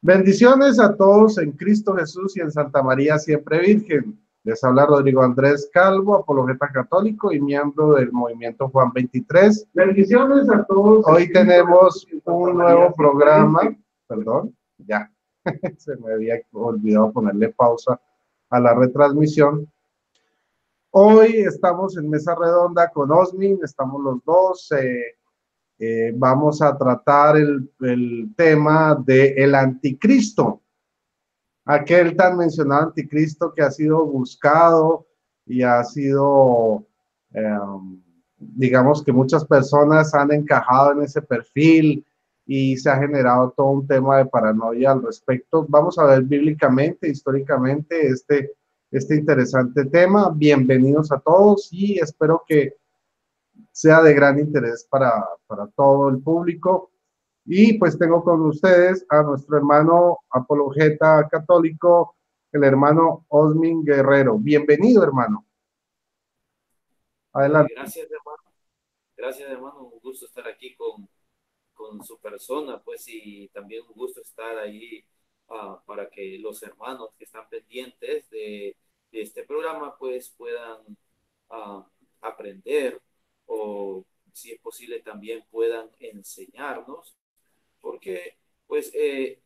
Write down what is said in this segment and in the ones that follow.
Bendiciones a todos en Cristo Jesús y en Santa María Siempre Virgen. Les habla Rodrigo Andrés Calvo, apologeta católico y miembro del movimiento Juan 23. Bendiciones a todos. Hoy tenemos un nuevo programa. Perdón, ya. Se me había olvidado ponerle pausa a la retransmisión. Hoy estamos en mesa redonda con Osmin, estamos los dos. Vamos a tratar el tema del anticristo, aquel tan mencionado anticristo que ha sido buscado y ha sido, digamos que muchas personas han encajado en ese perfil y se ha generado todo un tema de paranoia al respecto. Vamos a ver bíblicamente, históricamente este interesante tema. Bienvenidos a todos y espero que sea de gran interés para todo el público. Y pues tengo con ustedes a nuestro hermano apologeta católico, el hermano Osmin Guerrero. Bienvenido, hermano. Adelante. Gracias, hermano. Gracias, hermano. Un gusto estar aquí con su persona, pues, y también un gusto estar ahí para que los hermanos que están pendientes de este programa, pues, puedan ah, aprender o, si es posible, también puedan enseñarnos, porque, pues,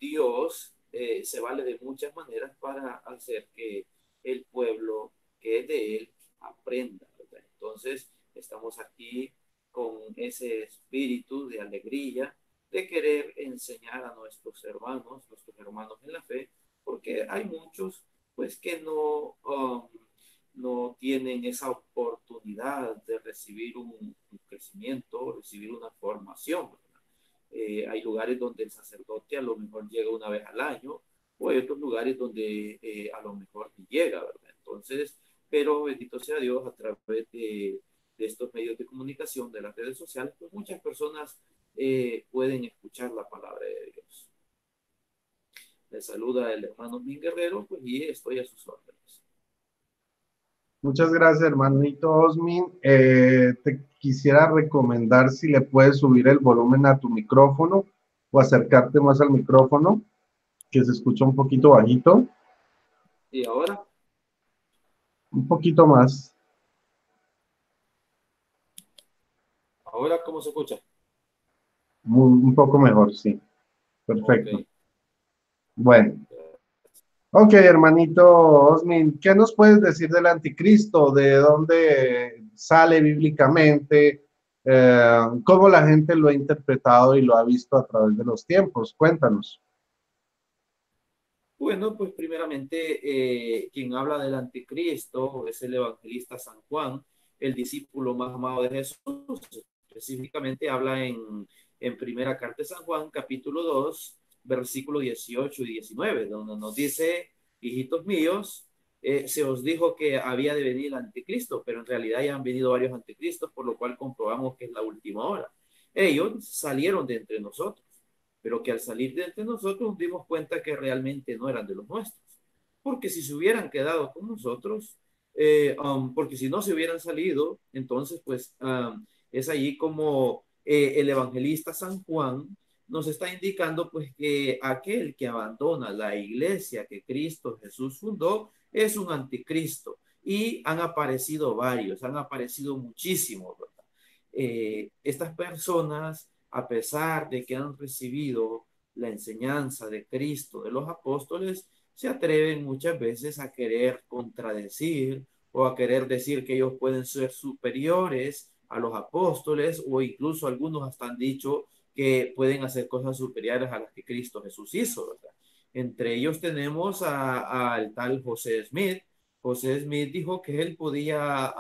Dios se vale de muchas maneras para hacer que el pueblo que es de Él aprenda, ¿verdad? Entonces, estamos aquí con ese espíritu de alegría, de querer enseñar a nuestros hermanos en la fe, porque hay muchos, pues, que no tienen esa oportunidad de recibir un crecimiento, recibir una formación, ¿verdad? Hay lugares donde el sacerdote a lo mejor llega una vez al año, o hay otros lugares donde a lo mejor ni llega, ¿verdad? Entonces, pero bendito sea Dios, a través de estos medios de comunicación, de las redes sociales, pues muchas personas pueden escuchar la palabra de Dios. Les saluda el hermano Min Guerrero, pues, y estoy a sus órdenes. Muchas gracias, hermanito Osmin. Te quisiera recomendar si le puedes subir el volumen a tu micrófono o acercarte más al micrófono, que se escucha un poquito bajito. Y ahora, Un poquito más. ahora, ¿cómo se escucha? Un poco mejor, sí. Ok. Perfecto. Bueno. Ok, hermanito Osmin, ¿qué nos puedes decir del anticristo? ¿De dónde sale bíblicamente? ¿Cómo la gente lo ha interpretado y lo ha visto a través de los tiempos? Cuéntanos. Bueno, pues primeramente quien habla del anticristo es el evangelista San Juan, el discípulo más amado de Jesús. Específicamente habla en primera carta de San Juan, capítulo 2, versículo 18 y 19, donde nos dice, hijitos míos, se os dijo que había de venir el anticristo, pero en realidad ya han venido varios anticristos, por lo cual comprobamos que es la última hora. Ellos salieron de entre nosotros, pero que al salir de entre nosotros nos dimos cuenta que realmente no eran de los nuestros. Porque si se hubieran quedado con nosotros, porque si no se hubieran salido, entonces pues es allí como el evangelista San Juan nos está indicando pues que aquel que abandona la iglesia que Cristo Jesús fundó es un anticristo. Y han aparecido varios, han aparecido muchísimos, ¿verdad? Estas personas, a pesar de que han recibido la enseñanza de Cristo, de los apóstoles, se atreven muchas veces a querer contradecir o a querer decir que ellos pueden ser superiores a los apóstoles, o incluso algunos hasta han dicho que pueden hacer cosas superiores a las que Cristo Jesús hizo, ¿verdad? Entre ellos tenemos al tal José Smith. José Smith dijo que él podía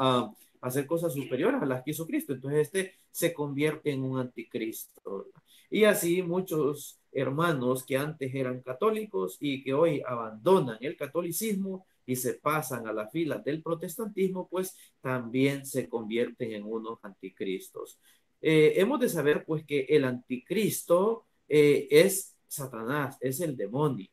hacer cosas superiores a las que hizo Cristo. Entonces este se convierte en un anticristo. Y así muchos hermanos que antes eran católicos y que hoy abandonan el catolicismo y se pasan a las filas del protestantismo, pues también se convierten en unos anticristos. Hemos de saber pues que el anticristo es Satanás, es el demonio.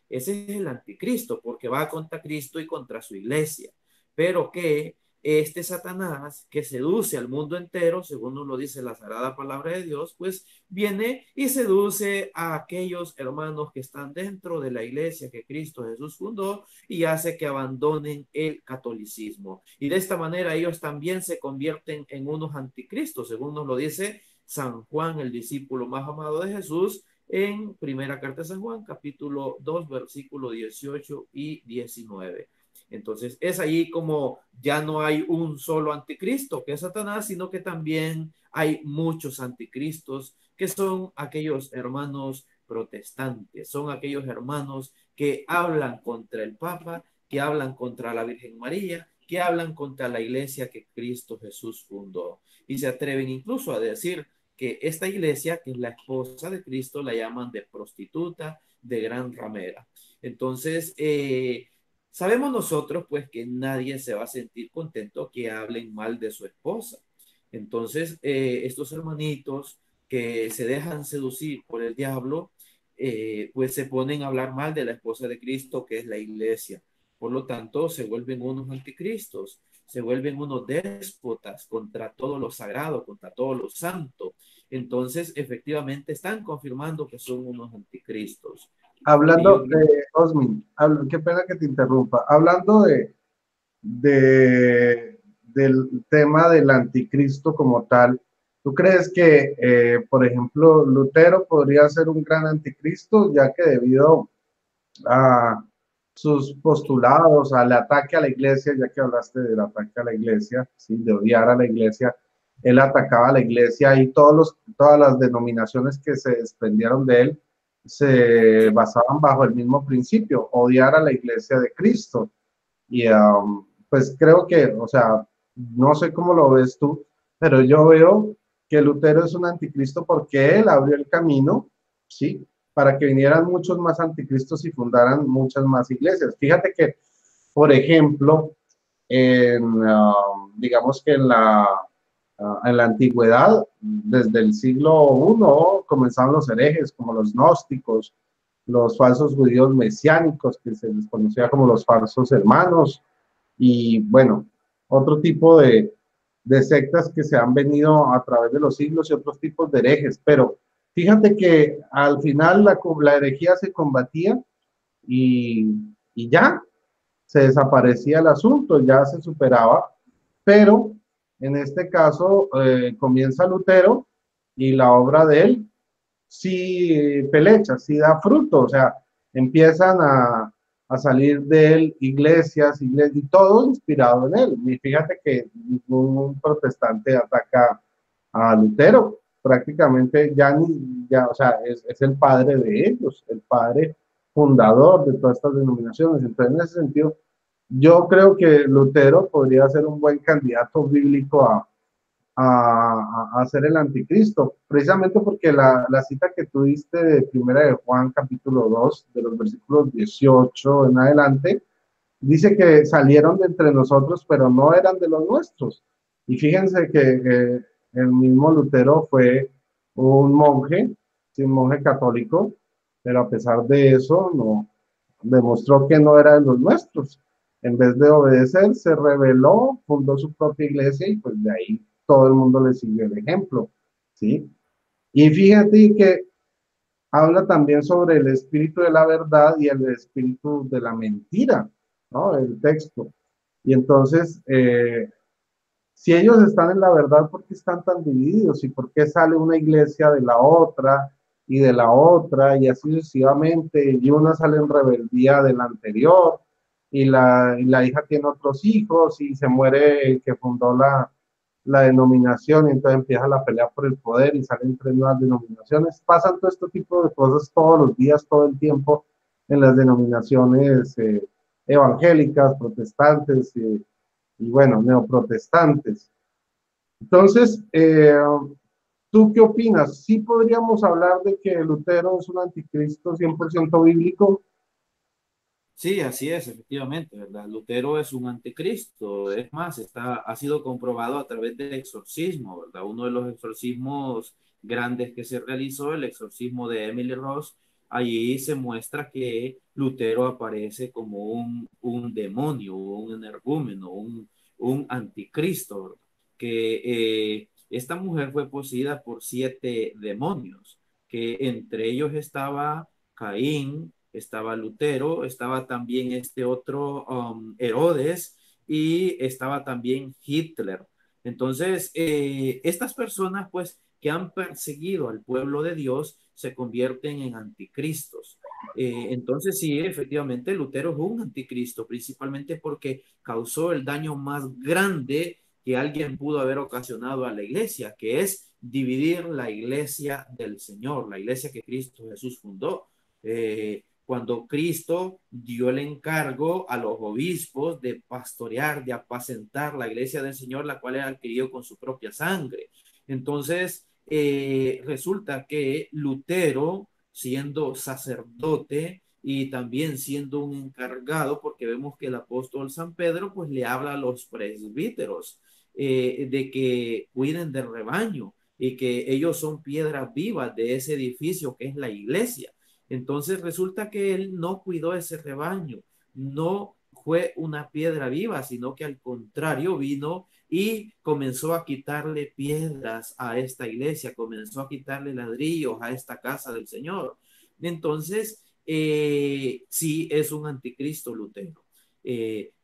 Ese es el anticristo porque va contra Cristo y contra su iglesia, pero que este Satanás que seduce al mundo entero, según nos lo dice la Sagrada Palabra de Dios, pues viene y seduce a aquellos hermanos que están dentro de la iglesia que Cristo Jesús fundó y hace que abandonen el catolicismo. Y de esta manera ellos también se convierten en unos anticristos, según nos lo dice San Juan, el discípulo más amado de Jesús, en primera carta de San Juan, capítulo 2, versículo 18 y 19. Entonces es ahí como ya no hay un solo anticristo que es Satanás, sino que también hay muchos anticristos que son aquellos hermanos protestantes, son aquellos hermanos que hablan contra el Papa, que hablan contra la Virgen María, que hablan contra la iglesia que Cristo Jesús fundó. Y se atreven incluso a decir que esta iglesia, que es la esposa de Cristo, la llaman de prostituta, de gran ramera. Entonces, sabemos nosotros pues que nadie se va a sentir contento que hablen mal de su esposa. Entonces, estos hermanitos que se dejan seducir por el diablo, pues se ponen a hablar mal de la esposa de Cristo, que es la iglesia. Por lo tanto, se vuelven unos anticristos, se vuelven unos déspotas contra todo lo sagrado, contra todo lo santo. Entonces, efectivamente, están confirmando que son unos anticristos. Y Hablando yo, de Osmin, qué pena que te interrumpa. Hablando del tema del anticristo como tal, ¿tú crees que, por ejemplo, Lutero podría ser un gran anticristo, ya que debido a sus postulados, al ataque a la iglesia, ya que hablaste del ataque a la iglesia, ¿sí? De odiar a la iglesia, él atacaba a la iglesia y todas las denominaciones que se desprendieron de él se basaban bajo el mismo principio, odiar a la iglesia de Cristo. Y pues creo que, o sea, no sé cómo lo ves tú, pero yo veo que Lutero es un anticristo porque él abrió el camino, ¿sí? Para que vinieran muchos más anticristos y fundaran muchas más iglesias. Fíjate que, por ejemplo, digamos que en la antigüedad, desde el siglo I, comenzaron los herejes, como los gnósticos, los falsos judíos mesiánicos, que se les conocía como los falsos hermanos, y bueno, otro tipo de sectas que se han venido a través de los siglos y otros tipos de herejes, pero fíjate que al final la herejía se combatía y, y ya se desaparecía el asunto, ya se superaba, pero en este caso comienza Lutero y la obra de él sí pelecha, sí da fruto, o sea, empiezan a salir de él iglesias, y todo inspirado en él. Y fíjate que ningún protestante ataca a Lutero, prácticamente ya, o sea, es el padre de ellos, el padre fundador de todas estas denominaciones. Entonces, en ese sentido, yo creo que Lutero podría ser un buen candidato bíblico a ser el anticristo, precisamente porque la cita que tú diste de primera de Juan capítulo 2, de los versículos 18 en adelante, dice que salieron de entre nosotros, pero no eran de los nuestros. Y fíjense que el mismo Lutero fue un monje, sí, un monje católico, pero a pesar de eso no demostró que no era de los nuestros. En vez de obedecer, se rebeló, fundó su propia iglesia y pues de ahí todo el mundo le siguió el ejemplo, ¿sí? Y fíjate que habla también sobre el espíritu de la verdad y el espíritu de la mentira, ¿no? El texto. Y entonces, si ellos están en la verdad, ¿por qué están tan divididos? ¿Y por qué sale una iglesia de la otra y de la otra y así sucesivamente? Y una sale en rebeldía de la anterior y la hija tiene otros hijos y se muere el que fundó la denominación y entonces empieza la pelea por el poder y salen tres nuevas denominaciones. Pasan todo este tipo de cosas todos los días, todo el tiempo en las denominaciones evangélicas, protestantes y bueno, neoprotestantes. Entonces, ¿tú qué opinas? ¿Sí podríamos hablar de que Lutero es un anticristo 100% bíblico? sí, así es, efectivamente, ¿verdad? Lutero es un anticristo, es más, ha sido comprobado a través del exorcismo, ¿verdad? Uno de los exorcismos grandes que se realizó, el exorcismo de Emily Ross, allí se muestra que Lutero aparece como un demonio, un energúmeno, un anticristo, ¿verdad? Que esta mujer fue poseída por 7 demonios, que entre ellos estaba Caín, estaba Lutero, estaba también este otro Herodes y estaba también Hitler. Entonces, estas personas pues que han perseguido al pueblo de Dios se convierten en anticristos. Entonces, sí, efectivamente, Lutero es un anticristo, principalmente porque causó el daño más grande que alguien pudo haber ocasionado a la iglesia, que es dividir la iglesia del Señor, la iglesia que Cristo Jesús fundó. Cuando Cristo dio el encargo a los obispos de pastorear, de apacentar la iglesia del Señor, la cual él adquirió con su propia sangre. Entonces, resulta que Lutero, siendo sacerdote y también siendo un encargado, porque vemos que el apóstol San Pedro pues le habla a los presbíteros de que cuiden del rebaño y que ellos son piedras vivas de ese edificio que es la iglesia. Entonces resulta que él no cuidó ese rebaño, no fue una piedra viva, sino que al contrario vino y comenzó a quitarle piedras a esta iglesia, comenzó a quitarle ladrillos a esta casa del Señor. Entonces, sí es un anticristo Lutero,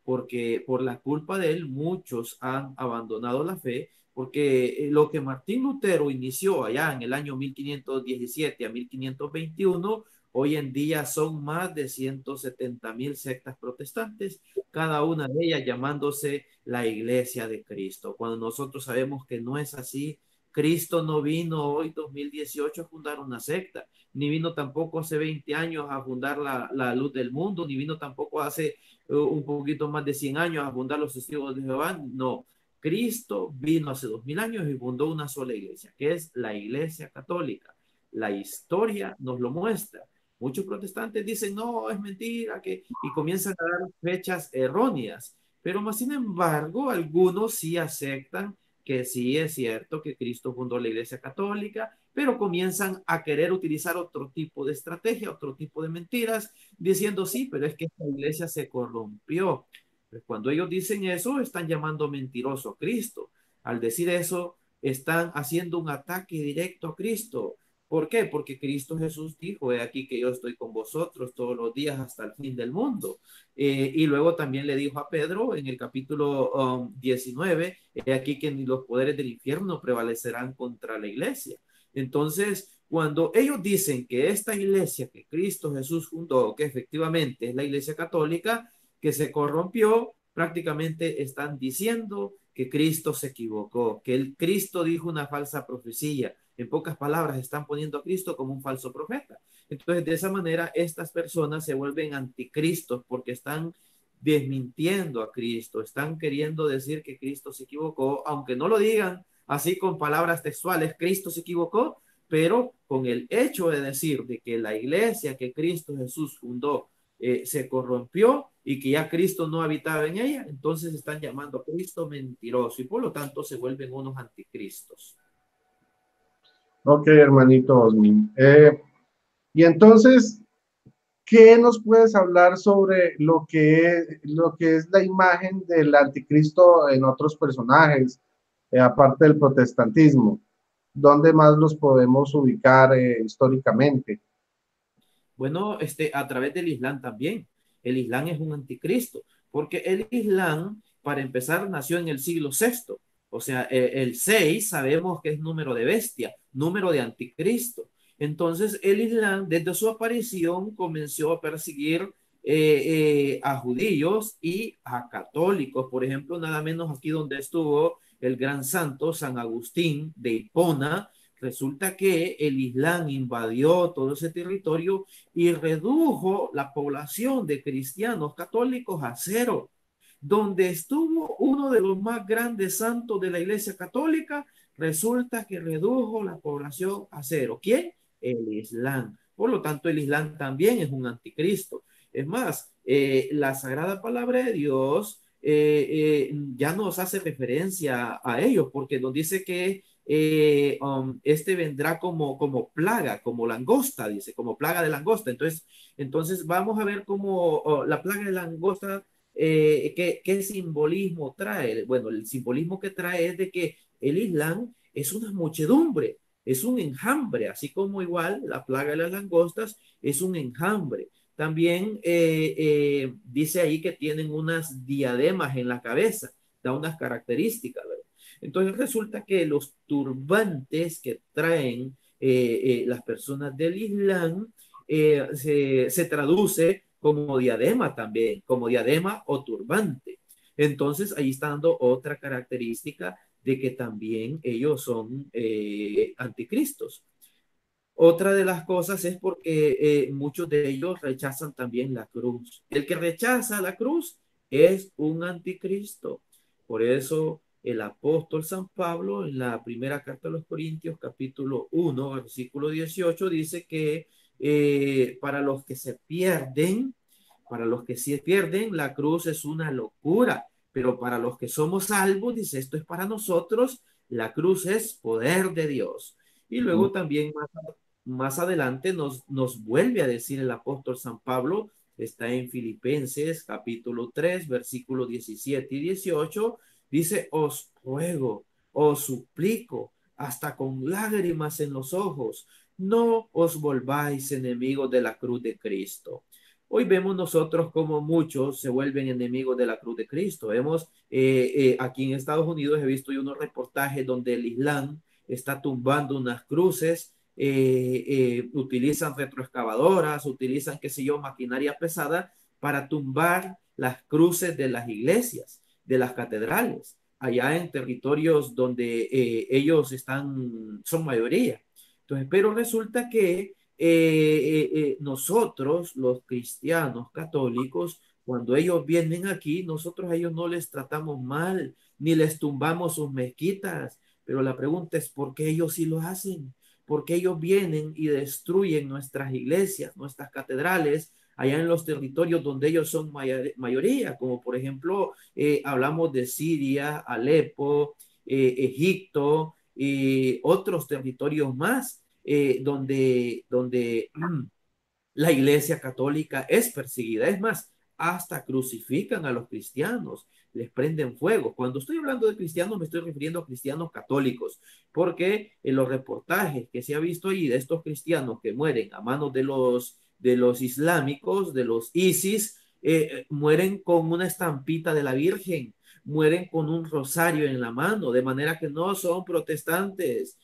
porque por la culpa de él muchos han abandonado la fe, porque lo que Martín Lutero inició allá en el año 1517 a 1521, hoy en día son más de 170,000 sectas protestantes, cada una de ellas llamándose la Iglesia de Cristo, cuando nosotros sabemos que no es así. Cristo no vino hoy 2018 a fundar una secta, ni vino tampoco hace 20 años a fundar la luz del mundo, ni vino tampoco hace un poquito más de 100 años a fundar los testigos de Jehová. No, Cristo vino hace 2000 años y fundó una sola iglesia, que es la Iglesia Católica. La historia nos lo muestra. Muchos protestantes dicen, no, es mentira, y comienzan a dar fechas erróneas. Pero más sin embargo, algunos sí aceptan que sí es cierto que Cristo fundó la Iglesia Católica, pero comienzan a querer utilizar otro tipo de estrategia, otro tipo de mentiras, diciendo sí, pero es que esta iglesia se corrompió. Pues cuando ellos dicen eso, están llamando mentiroso a Cristo. Al decir eso, están haciendo un ataque directo a Cristo. ¿Por qué? Porque Cristo Jesús dijo, he aquí que yo estoy con vosotros todos los días hasta el fin del mundo. Y luego también le dijo a Pedro en el capítulo 19, he aquí que ni los poderes del infierno prevalecerán contra la iglesia. Entonces, cuando ellos dicen que esta iglesia que Cristo Jesús fundó, que efectivamente es la iglesia católica, que se corrompió, prácticamente están diciendo que Cristo se equivocó, que el Cristo dijo una falsa profecía. En pocas palabras, están poniendo a Cristo como un falso profeta. Entonces, de esa manera, estas personas se vuelven anticristos porque están desmintiendo a Cristo, están queriendo decir que Cristo se equivocó, aunque no lo digan así con palabras textuales, Cristo se equivocó, pero con el hecho de decir de que la iglesia que Cristo Jesús fundó se corrompió y que ya Cristo no habitaba en ella, entonces están llamando a Cristo mentiroso y por lo tanto se vuelven unos anticristos. Ok, hermanito Osmin. Y entonces, ¿qué nos puedes hablar sobre lo que es la imagen del anticristo en otros personajes, aparte del protestantismo? ¿Dónde más los podemos ubicar históricamente? Bueno, a través del Islam también. El Islam es un anticristo, porque el Islam, para empezar, nació en el siglo sexto. O sea, el 6 sabemos que es número de bestia, número de anticristo. Entonces, el Islam, desde su aparición, comenzó a perseguir a judíos y a católicos. Por ejemplo, nada menos aquí donde estuvo el gran santo San Agustín de Hipona. Resulta que el Islam invadió todo ese territorio y redujo la población de cristianos católicos a cero. Donde estuvo uno de los más grandes santos de la Iglesia Católica, resulta que redujo la población a cero. ¿Quién? El Islam. Por lo tanto, el Islam también es un anticristo. Es más, la Sagrada Palabra de Dios ya nos hace referencia a ellos, porque nos dice que este vendrá como plaga, como langosta, dice, como plaga de langosta. Entonces vamos a ver cómo la plaga de langosta ¿qué simbolismo trae? Bueno, el simbolismo que trae es de que el Islam es una muchedumbre, es un enjambre, así como igual la plaga de las langostas es un enjambre. También dice ahí que tienen unas diademas en la cabeza, da unas características, ¿verdad? Entonces resulta que los turbantes que traen las personas del Islam se traduce como diadema también, como diadema o turbante. Entonces ahí está dando otra característica de que también ellos son anticristos. Otra de las cosas es porque muchos de ellos rechazan también la cruz. El que rechaza la cruz es un anticristo. Por eso el apóstol San Pablo en la primera carta a los Corintios, capítulo 1, versículo 18, dice que para los que se pierden, para los que se pierden, la cruz es una locura. Pero para los que somos salvos, dice, esto es para nosotros, la cruz es poder de Dios. Y luego también más adelante nos vuelve a decir el apóstol San Pablo, está en Filipenses capítulo 3, versículos 17 y 18, dice, os ruego, os suplico, hasta con lágrimas en los ojos, no os volváis enemigos de la cruz de Cristo. Hoy vemos nosotros como muchos se vuelven enemigos de la cruz de Cristo. Vemos aquí en Estados Unidos, he visto yo unos reportajes donde el Islam está tumbando unas cruces, utilizan retroexcavadoras, utilizan, qué sé yo, maquinaria pesada para tumbar las cruces de las iglesias, de las catedrales, allá en territorios donde ellos son mayoría. Entonces, pero resulta que nosotros, los cristianos católicos, cuando ellos vienen aquí, nosotros a ellos no les tratamos mal, ni les tumbamos sus mezquitas, pero la pregunta es, ¿por qué ellos sí lo hacen? Porque ellos vienen y destruyen nuestras iglesias, nuestras catedrales, allá en los territorios donde ellos son mayoría, como por ejemplo, hablamos de Siria, Alepo, Egipto y otros territorios más, donde la iglesia católica es perseguida. Es más, hasta crucifican a los cristianos, les prenden fuego. Cuando estoy hablando de cristianos, me estoy refiriendo a cristianos católicos, porque en los reportajes que se ha visto ahí de estos cristianos que mueren a manos de los islámicos, de los ISIS, mueren con una estampita de la Virgen, mueren con un rosario en la mano, de manera que no son protestantes.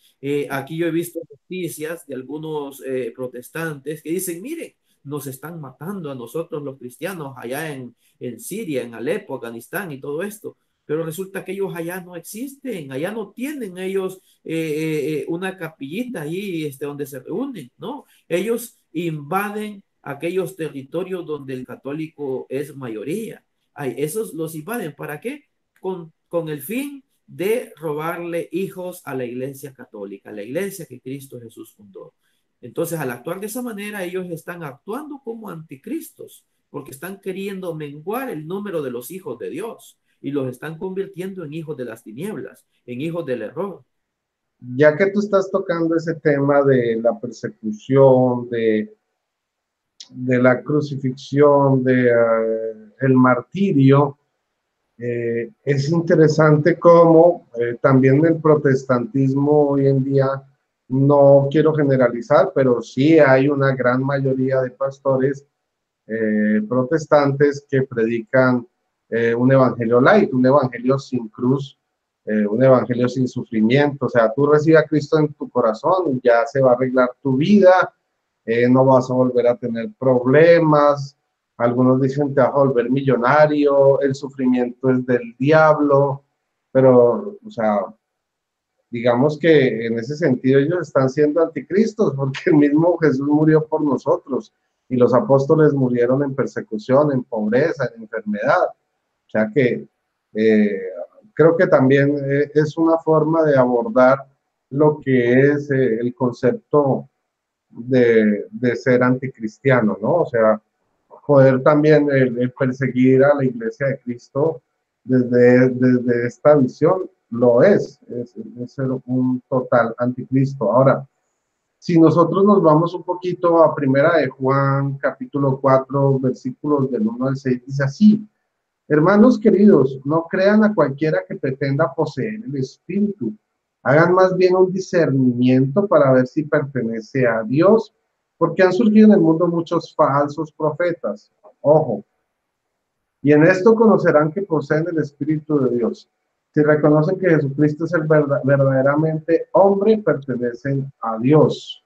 Aquí yo he visto noticias de algunos protestantes que dicen, miren, nos están matando a nosotros los cristianos allá en Siria, en Alepo, Afganistán y todo esto. Pero resulta que ellos allá no existen, allá no tienen ellos una capillita ahí donde se reúnen, ¿no? Ellos invaden aquellos territorios donde el católico es mayoría. Ay, esos los invaden, ¿para qué? Con el fin de robarle hijos a la iglesia católica, a la iglesia que Cristo Jesús fundó. Entonces, al actuar de esa manera, ellos están actuando como anticristos, porque están queriendo menguar el número de los hijos de Dios y los están convirtiendo en hijos de las tinieblas, en hijos del error. Ya que tú estás tocando ese tema de la persecución, de la crucifixión, de el martirio, es interesante cómo también el protestantismo hoy en día, no quiero generalizar, pero sí hay una gran mayoría de pastores protestantes que predican un evangelio light, un evangelio sin cruz, un evangelio sin sufrimiento. O sea, tú recibes a Cristo en tu corazón y ya se va a arreglar tu vida, no vas a volver a tener problemas. Algunos dicen te vas a volver millonario, el sufrimiento es del diablo, pero, o sea, digamos que en ese sentido ellos están siendo anticristos, porque el mismo Jesús murió por nosotros y los apóstoles murieron en persecución, en pobreza, en enfermedad. O sea que creo que también es una forma de abordar lo que es el concepto de ser anticristiano, ¿no? O sea, poder también el perseguir a la iglesia de Cristo desde esta visión lo es ser un total anticristo. Ahora, si nosotros nos vamos un poquito a Primera de Juan, capítulo 4, versículos del 1 al 6, dice así: Hermanos queridos, no crean a cualquiera que pretenda poseer el Espíritu. Hagan más bien un discernimiento para ver si pertenece a Dios, porque han surgido en el mundo muchos falsos profetas. Ojo, y en esto conocerán que poseen el Espíritu de Dios. Si reconocen que Jesucristo es el verdaderamente hombre, pertenecen a Dios.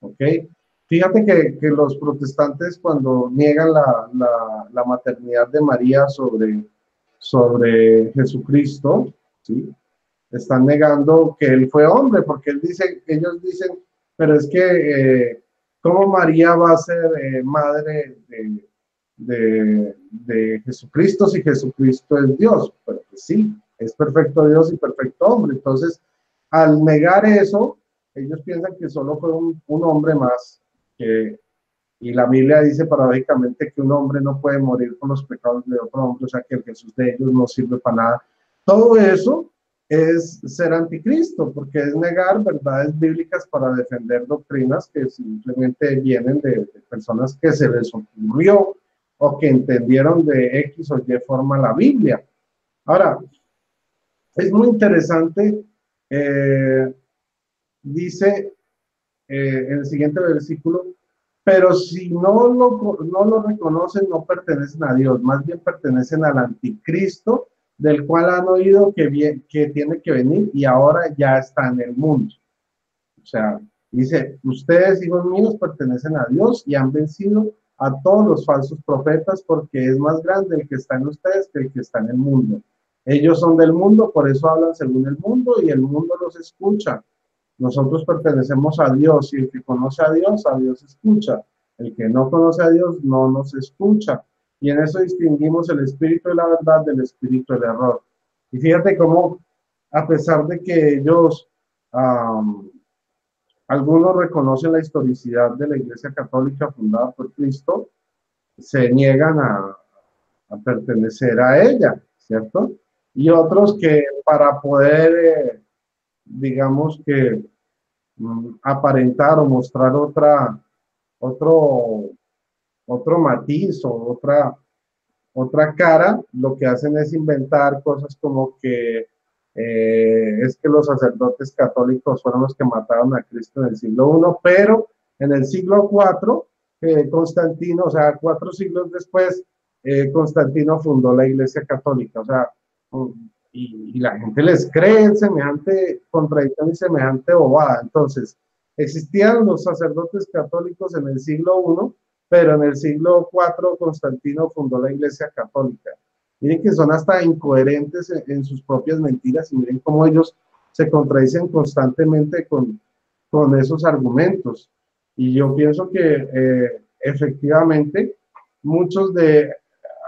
¿Ok? Fíjate que los protestantes cuando niegan la maternidad de María sobre Jesucristo, ¿sí? Están negando que él fue hombre, porque ellos dicen, pero es que, ¿cómo María va a ser madre de Jesucristo si Jesucristo es Dios? Pero pues sí, es perfecto Dios y perfecto hombre. Entonces, al negar eso, ellos piensan que solo fue un hombre más, y la Biblia dice paradójicamente que un hombre no puede morir con los pecados de otro hombre, o sea que el Jesús de ellos no sirve para nada. Todo eso es ser anticristo, porque es negar verdades bíblicas para defender doctrinas que simplemente vienen de personas que se les ocurrió o que entendieron de X o Y forma la Biblia. Ahora, es muy interesante, dice en el siguiente versículo, pero si no lo reconocen, no pertenecen a Dios, más bien pertenecen al anticristo, del cual han oído que tiene que venir y ahora ya está en el mundo. O sea, dice, ustedes, hijos míos, pertenecen a Dios y han vencido a todos los falsos profetas, porque es más grande el que está en ustedes que el que está en el mundo. Ellos son del mundo, por eso hablan según el mundo y el mundo los escucha. Nosotros pertenecemos a Dios y el que conoce a Dios escucha. El que no conoce a Dios no nos escucha. Y en eso distinguimos el espíritu de la verdad del espíritu del error. Y fíjate cómo, a pesar de que ellos, algunos reconocen la historicidad de la Iglesia Católica fundada por Cristo, se niegan a pertenecer a ella, ¿cierto? Y otros que para poder, digamos que, aparentar o mostrar otro, otro matiz o otra cara, lo que hacen es inventar cosas como que es que los sacerdotes católicos fueron los que mataron a Cristo en el siglo I, pero en el siglo IV, Constantino, o sea, 4 siglos después, Constantino fundó la Iglesia Católica, o sea, y la gente les cree en semejante contradicción y semejante bobada. Entonces, existían los sacerdotes católicos en el siglo I, pero en el siglo IV Constantino fundó la Iglesia Católica. Miren que son hasta incoherentes en sus propias mentiras y miren cómo ellos se contradicen constantemente con esos argumentos. Y yo pienso que efectivamente muchos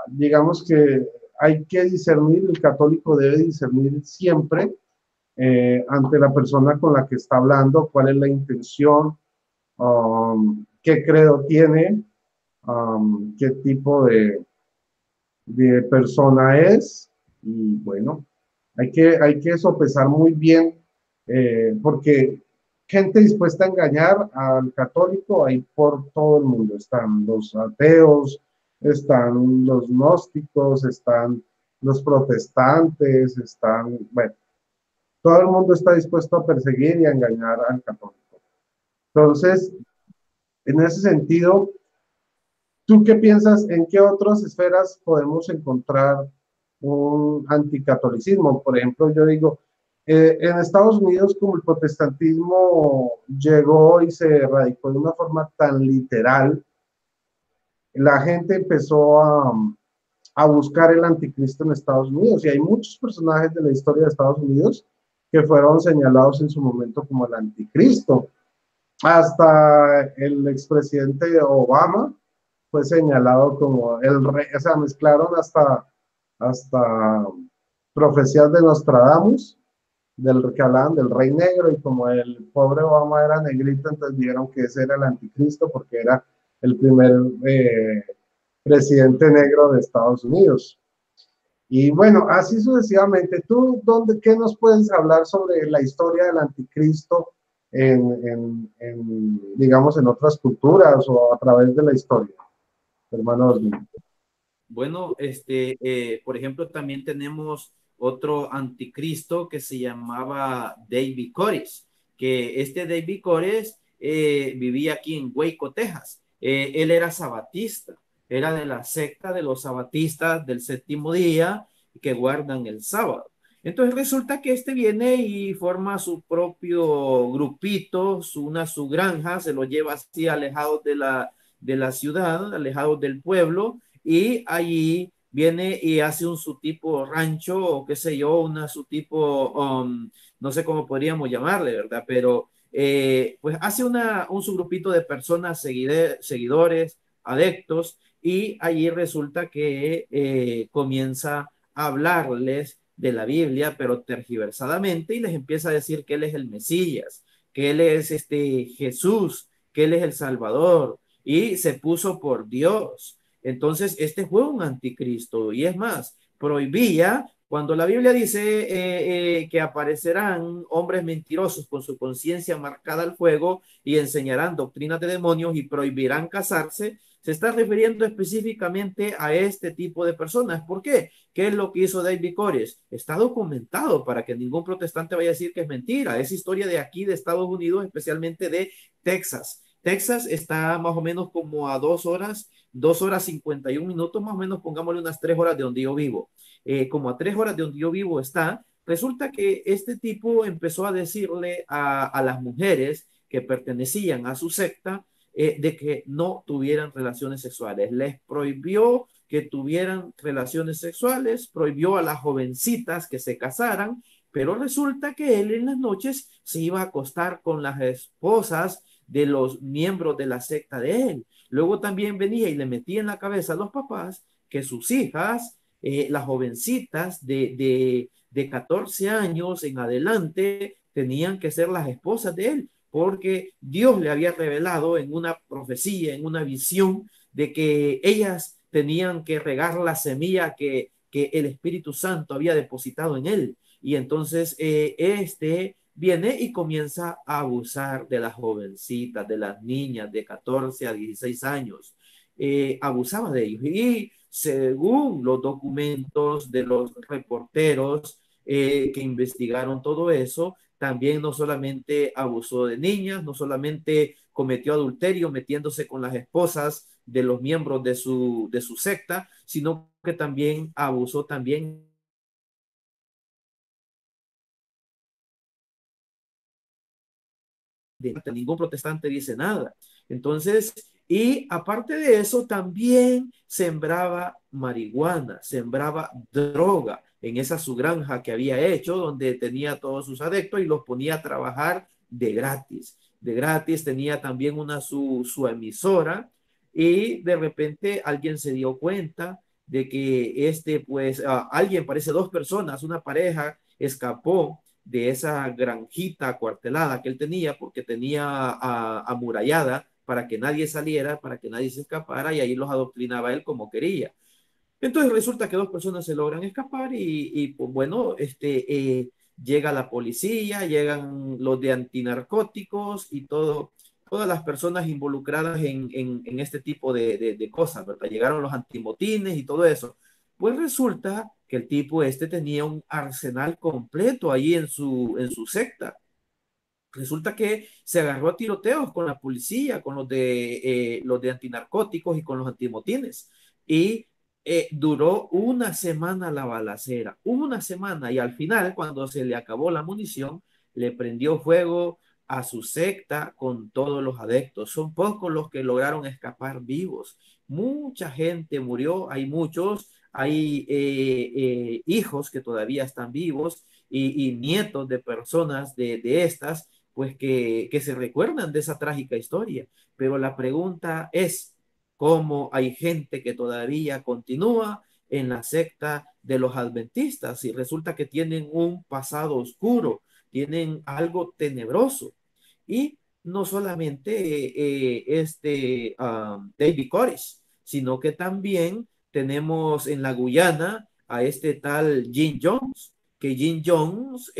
digamos que hay que discernir, el católico debe discernir siempre ante la persona con la que está hablando, cuál es la intención, qué credo tiene, qué tipo de persona es, y bueno, hay que sopesar muy bien, porque gente dispuesta a engañar al católico hay por todo el mundo. Están los ateos, están los gnósticos, están los protestantes, bueno, todo el mundo está dispuesto a perseguir y a engañar al católico. Entonces, en ese sentido, ¿tú qué piensas? ¿En qué otras esferas podemos encontrar un anticatolicismo? Por ejemplo, yo digo, en Estados Unidos, como el protestantismo llegó y se radicó de una forma tan literal, la gente empezó a buscar el anticristo en Estados Unidos, y hay muchos personajes de la historia de Estados Unidos que fueron señalados en su momento como el anticristo. Hasta el expresidente Obama fue señalado como el rey, o sea, mezclaron hasta profecías de Nostradamus, que hablaban del rey negro, y como el pobre Obama era negrito, entonces dijeron que ese era el anticristo porque era el primer presidente negro de Estados Unidos. Y bueno, así sucesivamente. ¿Tú qué nos puedes hablar sobre la historia del anticristo digamos, en otras culturas o a través de la historia, hermano Osmin? Bueno, por ejemplo, también tenemos otro anticristo que se llamaba David Koresh, que este David Koresh vivía aquí en Waco, Texas. Él era sabatista, era de la secta de los sabatistas del séptimo día que guardan el sábado. Entonces resulta que este viene y forma su propio grupito, su granja, se lo lleva así alejados de la ciudad, alejados del pueblo, y allí viene y hace un su tipo rancho o qué sé yo, su tipo, no sé cómo podríamos llamarle, ¿verdad? Pero pues hace un subgrupito de personas, seguidores, adeptos, y allí resulta que comienza a hablarles de la Biblia, pero tergiversadamente, y les empieza a decir que Él es el Mesías, que Él es Jesús, que Él es el Salvador, y se puso por Dios. Entonces, este fue un anticristo, y es más, prohibía, cuando la Biblia dice que aparecerán hombres mentirosos con su conciencia marcada al fuego y enseñarán doctrinas de demonios y prohibirán casarse, se está refiriendo específicamente a este tipo de personas. ¿Por qué? ¿Qué es lo que hizo David Koresh? Está documentado para que ningún protestante vaya a decir que es mentira. Es historia de aquí, de Estados Unidos, especialmente de Texas. Texas está más o menos como a 2 horas 51 minutos, más o menos, pongámosle unas 3 horas de donde yo vivo. Como a 3 horas de donde yo vivo está. Resulta que este tipo empezó a decirle a las mujeres que pertenecían a su secta, de que no tuvieran relaciones sexuales. Les prohibió que tuvieran relaciones sexuales, prohibió a las jovencitas que se casaran, pero resulta que él en las noches se iba a acostar con las esposas de los miembros de la secta de él. Luego también venía y le metía en la cabeza a los papás que sus hijas, las jovencitas de 14 años en adelante, tenían que ser las esposas de él, porque Dios le había revelado en una profecía, en una visión, de que ellas tenían que regar la semilla que el Espíritu Santo había depositado en él. Y entonces viene y comienza a abusar de las jovencitas, de las niñas de 14 a 16 años. Abusaba de ellos. Y según los documentos de los reporteros que investigaron todo eso, también no solamente abusó de niñas, no solamente cometió adulterio metiéndose con las esposas de los miembros de su secta, sino que también abusó también de ningún protestante dice nada. Entonces, y aparte de eso, también sembraba marihuana, sembraba droga en esa su granja que había hecho, donde tenía todos sus adeptos y los ponía a trabajar de gratis. De gratis tenía también su emisora, y de repente alguien se dio cuenta de que pues, alguien, parece dos personas, una pareja, escapó de esa granjita acuartelada que él tenía, porque tenía amurallada para que nadie saliera, para que nadie se escapara, y ahí los adoctrinaba él como quería. Entonces resulta que dos personas se logran escapar, y pues bueno, llega la policía, llegan los de antinarcóticos y todas las personas involucradas en este tipo de cosas, ¿verdad? Llegaron los antimotines y todo eso. Pues resulta que el tipo tenía un arsenal completo ahí en su secta. Resulta que se agarró a tiroteos con la policía, con los de antinarcóticos y con los antimotines. Y duró una semana la balacera, una semana. Y al final, cuando se le acabó la munición, le prendió fuego a su secta con todos los adeptos. Son pocos los que lograron escapar vivos. Mucha gente murió, hay muchos, hay hijos que todavía están vivos, y nietos de personas de estas, pues que se recuerdan de esa trágica historia. Pero la pregunta es, ¿cómo hay gente que todavía continúa en la secta de los adventistas y resulta que tienen un pasado oscuro, tienen algo tenebroso? Y no solamente David Koresh, sino que también tenemos en la Guyana a este tal Jim Jones, que Jim Jones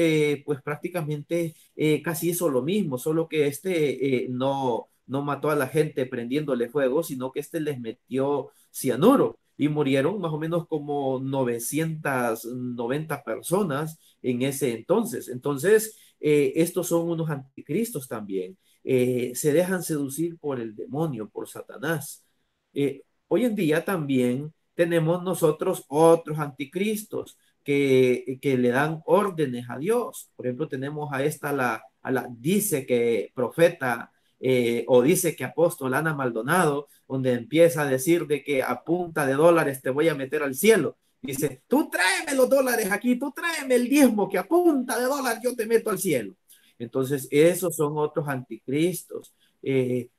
pues prácticamente casi hizo lo mismo, solo que no mató a la gente prendiéndole fuego, sino que les metió cianuro. y murieron más o menos como 990 personas en ese entonces. Entonces, estos son unos anticristos también. Se dejan seducir por el demonio, por Satanás. Hoy en día también tenemos nosotros otros anticristos que le dan órdenes a Dios. Por ejemplo, tenemos a esta, dice que profeta o dice que apóstol Ana Maldonado, donde empieza a decir de que a punta de dólares te voy a meter al cielo. Dice, tú tráeme los dólares aquí, tú tráeme el diezmo, que a punta de dólar yo te meto al cielo. Entonces, esos son otros anticristos.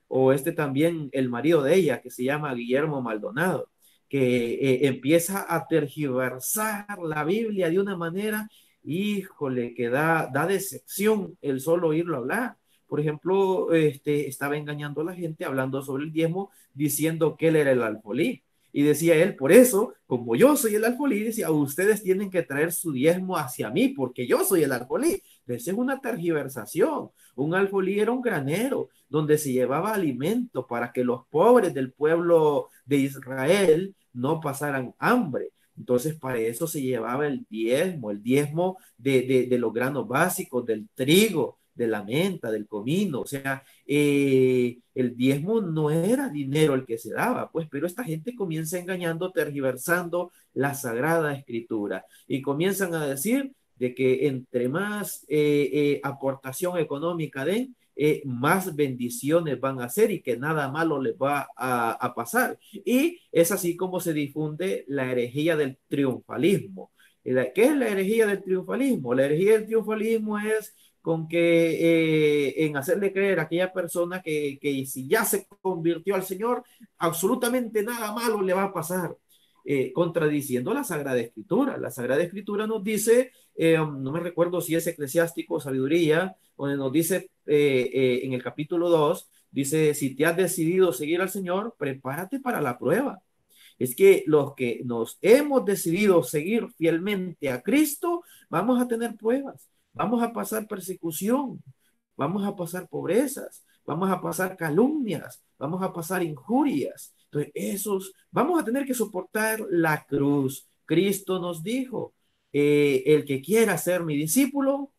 O este también, el marido de ella, que se llama Guillermo Maldonado, que empieza a tergiversar la Biblia de una manera, híjole, que da decepción el solo oírlo hablar. Por ejemplo, estaba engañando a la gente hablando sobre el diezmo, diciendo que él era el alfolí. Y decía él, por eso, como yo soy el alfolí, decía, ustedes tienen que traer su diezmo hacia mí, porque yo soy el alfolí. Esa es una tergiversación. Un alfolí era un granero donde se llevaba alimento para que los pobres del pueblo de Israel no pasaran hambre. Entonces, para eso se llevaba el diezmo de los granos básicos, del trigo, de la menta, del comino. O sea, el diezmo no era dinero el que se daba, pues, pero esta gente comienza engañando, tergiversando la Sagrada Escritura y comienzan a decir de que entre más aportación económica den, más bendiciones van a hacer y que nada malo les va a pasar. Y es así como se difunde la herejía del triunfalismo. ¿Qué es la herejía del triunfalismo? La herejía del triunfalismo es con que en hacerle creer a aquella persona que si ya se convirtió al Señor, absolutamente nada malo le va a pasar. Contradiciendo la Sagrada Escritura. La Sagrada Escritura nos dice, no me recuerdo si es Eclesiástico o Sabiduría, donde nos dice en el capítulo 2, dice, si te has decidido seguir al Señor, prepárate para la prueba. Es que los que nos hemos decidido seguir fielmente a Cristo, vamos a tener pruebas, vamos a pasar persecución, vamos a pasar pobrezas, vamos a pasar calumnias, vamos a pasar injurias. Entonces, vamos a tener que soportar la cruz. Cristo nos dijo, el que quiera ser mi discípulo,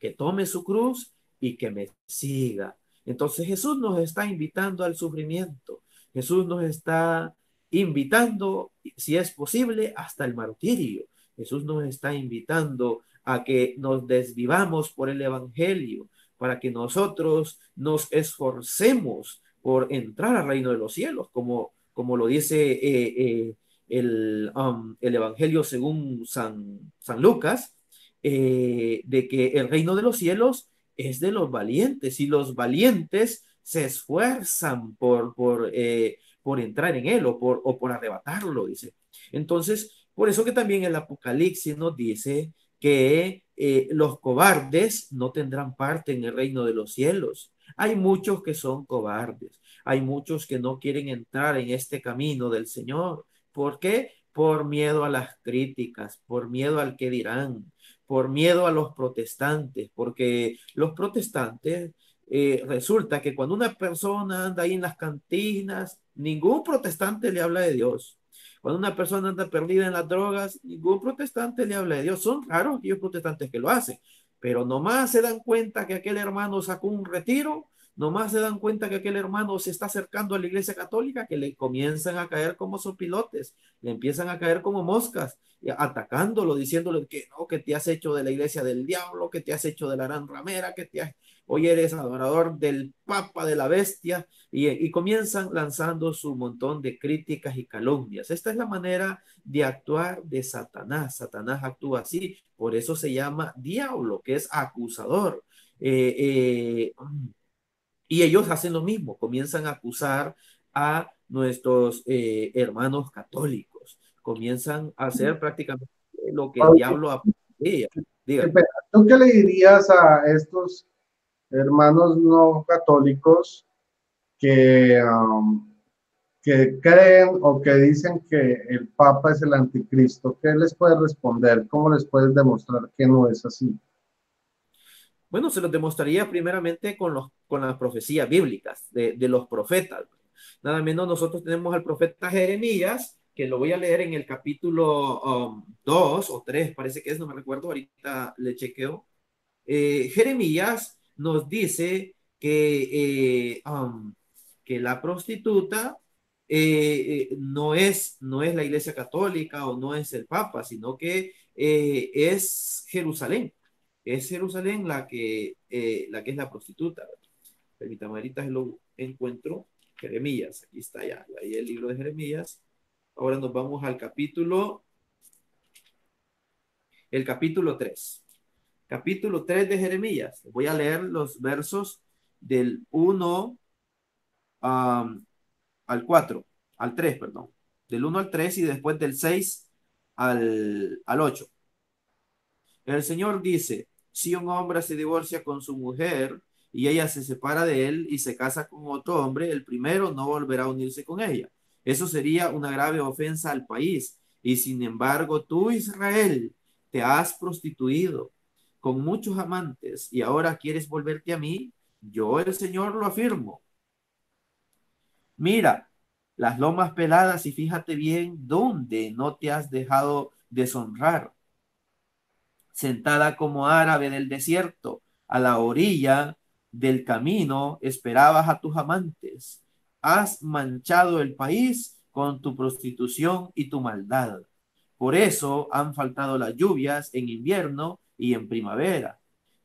que tome su cruz y que me siga. Entonces Jesús nos está invitando al sufrimiento. Jesús nos está invitando, si es posible, hasta el martirio. Jesús nos está invitando a que nos desvivamos por el Evangelio, para que nosotros nos esforcemos por entrar al reino de los cielos, como lo dice el Evangelio según San Lucas, de que el reino de los cielos es de los valientes y los valientes se esfuerzan por entrar en él o por arrebatarlo, dice. Entonces, por eso que también el Apocalipsis nos dice que los cobardes no tendrán parte en el reino de los cielos. Hay muchos que son cobardes, hay muchos que no quieren entrar en este camino del Señor. ¿Por qué? Por miedo a las críticas, por miedo al que dirán, por miedo a los protestantes, porque los protestantes resulta que cuando una persona anda ahí en las cantinas, ningún protestante le habla de Dios. Cuando una persona anda perdida en las drogas, ningún protestante le habla de Dios. Son raros aquellos protestantes que lo hacen, pero nomás se dan cuenta que aquel hermano sacó un retiro, nomás se dan cuenta que aquel hermano se está acercando a la iglesia católica, que le comienzan a caer como sopilotes, le empiezan a caer como moscas, atacándolo, diciéndole que no, que te has hecho de la iglesia del diablo, que te has hecho de la gran ramera, hoy eres adorador del papa, de la bestia, y comienzan lanzando su montón de críticas y calumnias. Esta es la manera de actuar de Satanás. Satanás actúa así, por eso se llama diablo, que es acusador. Y ellos hacen lo mismo, comienzan a acusar a nuestros hermanos católicos, comienzan a hacer prácticamente lo que el diablo aprendía. ¿Tú qué le dirías a estos hermanos no católicos que creen o que dicen que el Papa es el anticristo? ¿Qué les puedes responder? ¿Cómo les puedes demostrar que no es así? Bueno, se los demostraría primeramente con las profecías bíblicas de los profetas. Nada menos nosotros tenemos al profeta Jeremías, que lo voy a leer en el capítulo 2 o 3, parece que es, no me recuerdo, ahorita le chequeo. Jeremías nos dice que la prostituta no es la Iglesia Católica o no es el Papa, sino que es Jerusalén. Es Jerusalén la que es la prostituta. Permítame, ahorita lo encuentro. Jeremías, aquí está ya, ahí el libro de Jeremías. Ahora nos vamos al capítulo 3. Capítulo 3 de Jeremías. Voy a leer los versos del 1 al 4, al 3, perdón. Del 1 al 3 y después del 6 al 8. El Señor dice, si un hombre se divorcia con su mujer y ella se separa de él y se casa con otro hombre, el primero no volverá a unirse con ella. Eso sería una grave ofensa al país. Y sin embargo, tú, Israel, te has prostituido con muchos amantes y ahora quieres volverte a mí. Yo, el Señor, lo afirmo. Mira las lomas peladas y fíjate bien dónde no te has dejado deshonrar, sentada como árabe del desierto, a la orilla del camino, esperabas a tus amantes. Has manchado el país con tu prostitución y tu maldad. Por eso han faltado las lluvias en invierno y en primavera.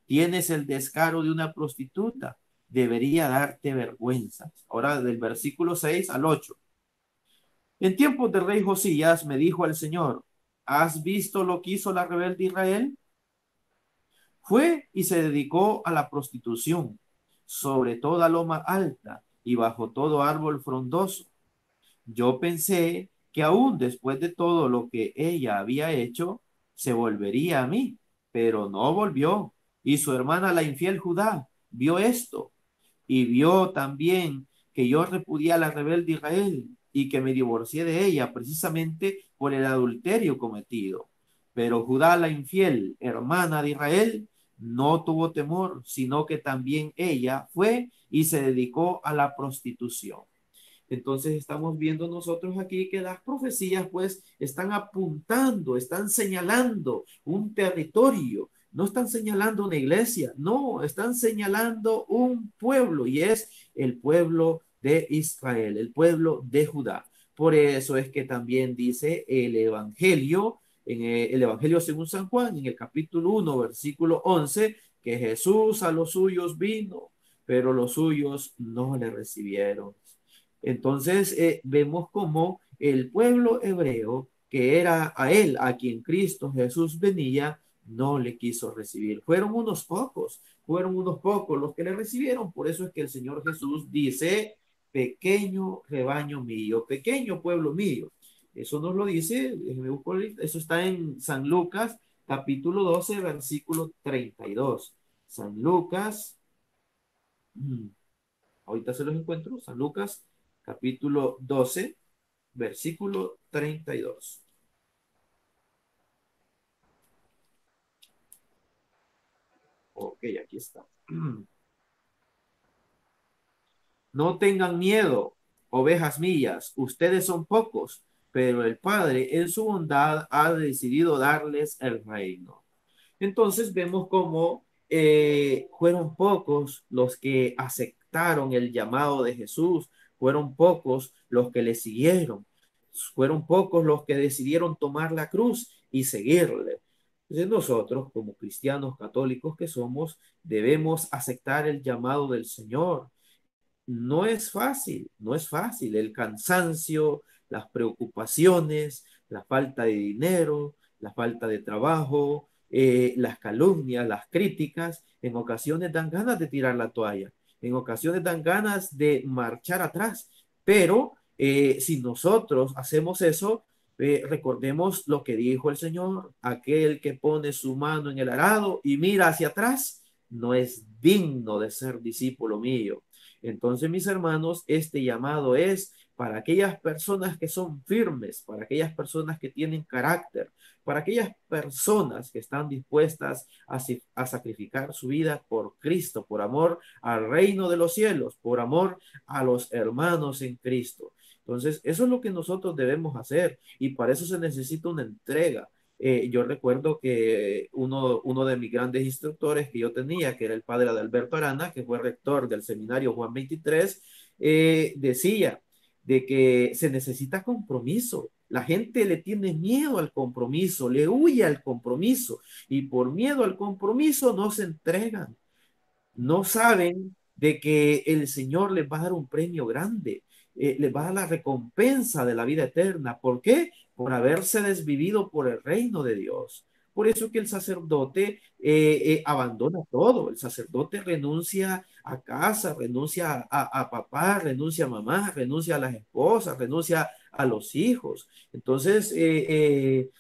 Tienes el descaro de una prostituta. Debería darte vergüenza. Ahora del versículo 6 al 8. En tiempos del rey Josías me dijo el Señor, ¿has visto lo que hizo la rebelde Israel? Fue y se dedicó a la prostitución sobre toda loma alta y bajo todo árbol frondoso. Yo pensé que aún después de todo lo que ella había hecho, se volvería a mí, pero no volvió. Y su hermana, la infiel Judá, vio esto y vio también que yo repudié a la rebelde Israel y que me divorcié de ella precisamente por el adulterio cometido. Pero Judá, la infiel, hermana de Israel, no tuvo temor, sino que también ella fue y se dedicó a la prostitución. Entonces estamos viendo nosotros aquí que las profecías pues están apuntando, están señalando un territorio, no están señalando una iglesia, no, están señalando un pueblo y es el pueblo de Israel, el pueblo de Judá. Por eso es que también dice el Evangelio, el Evangelio según San Juan, en el capítulo 1, versículo 11, que Jesús a los suyos vino, pero los suyos no le recibieron. Entonces vemos como el pueblo hebreo, que era a él, a quien Cristo Jesús venía, no le quiso recibir. Fueron unos pocos los que le recibieron. Por eso es que el Señor Jesús dice, pequeño rebaño mío, pequeño pueblo mío. Eso nos lo dice, eso está en San Lucas, capítulo 12, versículo 32. San Lucas, ahorita se los encuentro, San Lucas capítulo 12, versículo 32. Ok, aquí está. No tengan miedo, ovejas mías, ustedes son pocos, pero el Padre en su bondad ha decidido darles el reino. Entonces vemos cómo fueron pocos los que aceptaron el llamado de Jesús, fueron pocos los que le siguieron, fueron pocos los que decidieron tomar la cruz y seguirle. Entonces nosotros, como cristianos católicos que somos, debemos aceptar el llamado del Señor. No es fácil, no es fácil. El cansancio, las preocupaciones, la falta de dinero, la falta de trabajo, las calumnias, las críticas, en ocasiones dan ganas de tirar la toalla, en ocasiones dan ganas de marchar atrás, pero si nosotros hacemos eso, recordemos lo que dijo el Señor, aquel que pone su mano en el arado y mira hacia atrás, no es digno de ser discípulo mío. Entonces, mis hermanos, este llamado es para aquellas personas que son firmes, para aquellas personas que tienen carácter, para aquellas personas que están dispuestas a sacrificar su vida por Cristo, por amor al reino de los cielos, por amor a los hermanos en Cristo. Entonces, eso es lo que nosotros debemos hacer y para eso se necesita una entrega. Yo recuerdo que uno de mis grandes instructores que yo tenía, que era el padre Adalberto Arana, que fue rector del seminario Juan 23, decía de que se necesita compromiso. La gente le tiene miedo al compromiso, le huye al compromiso y por miedo al compromiso no se entregan. No saben de que el Señor les va a dar un premio grande, les va a dar la recompensa de la vida eterna. ¿Por qué? Por haberse desvivido por el reino de Dios. Por eso que el sacerdote abandona todo. El sacerdote renuncia a casa, renuncia a papá, renuncia a mamá, renuncia a las esposas, renuncia a los hijos. Entonces, el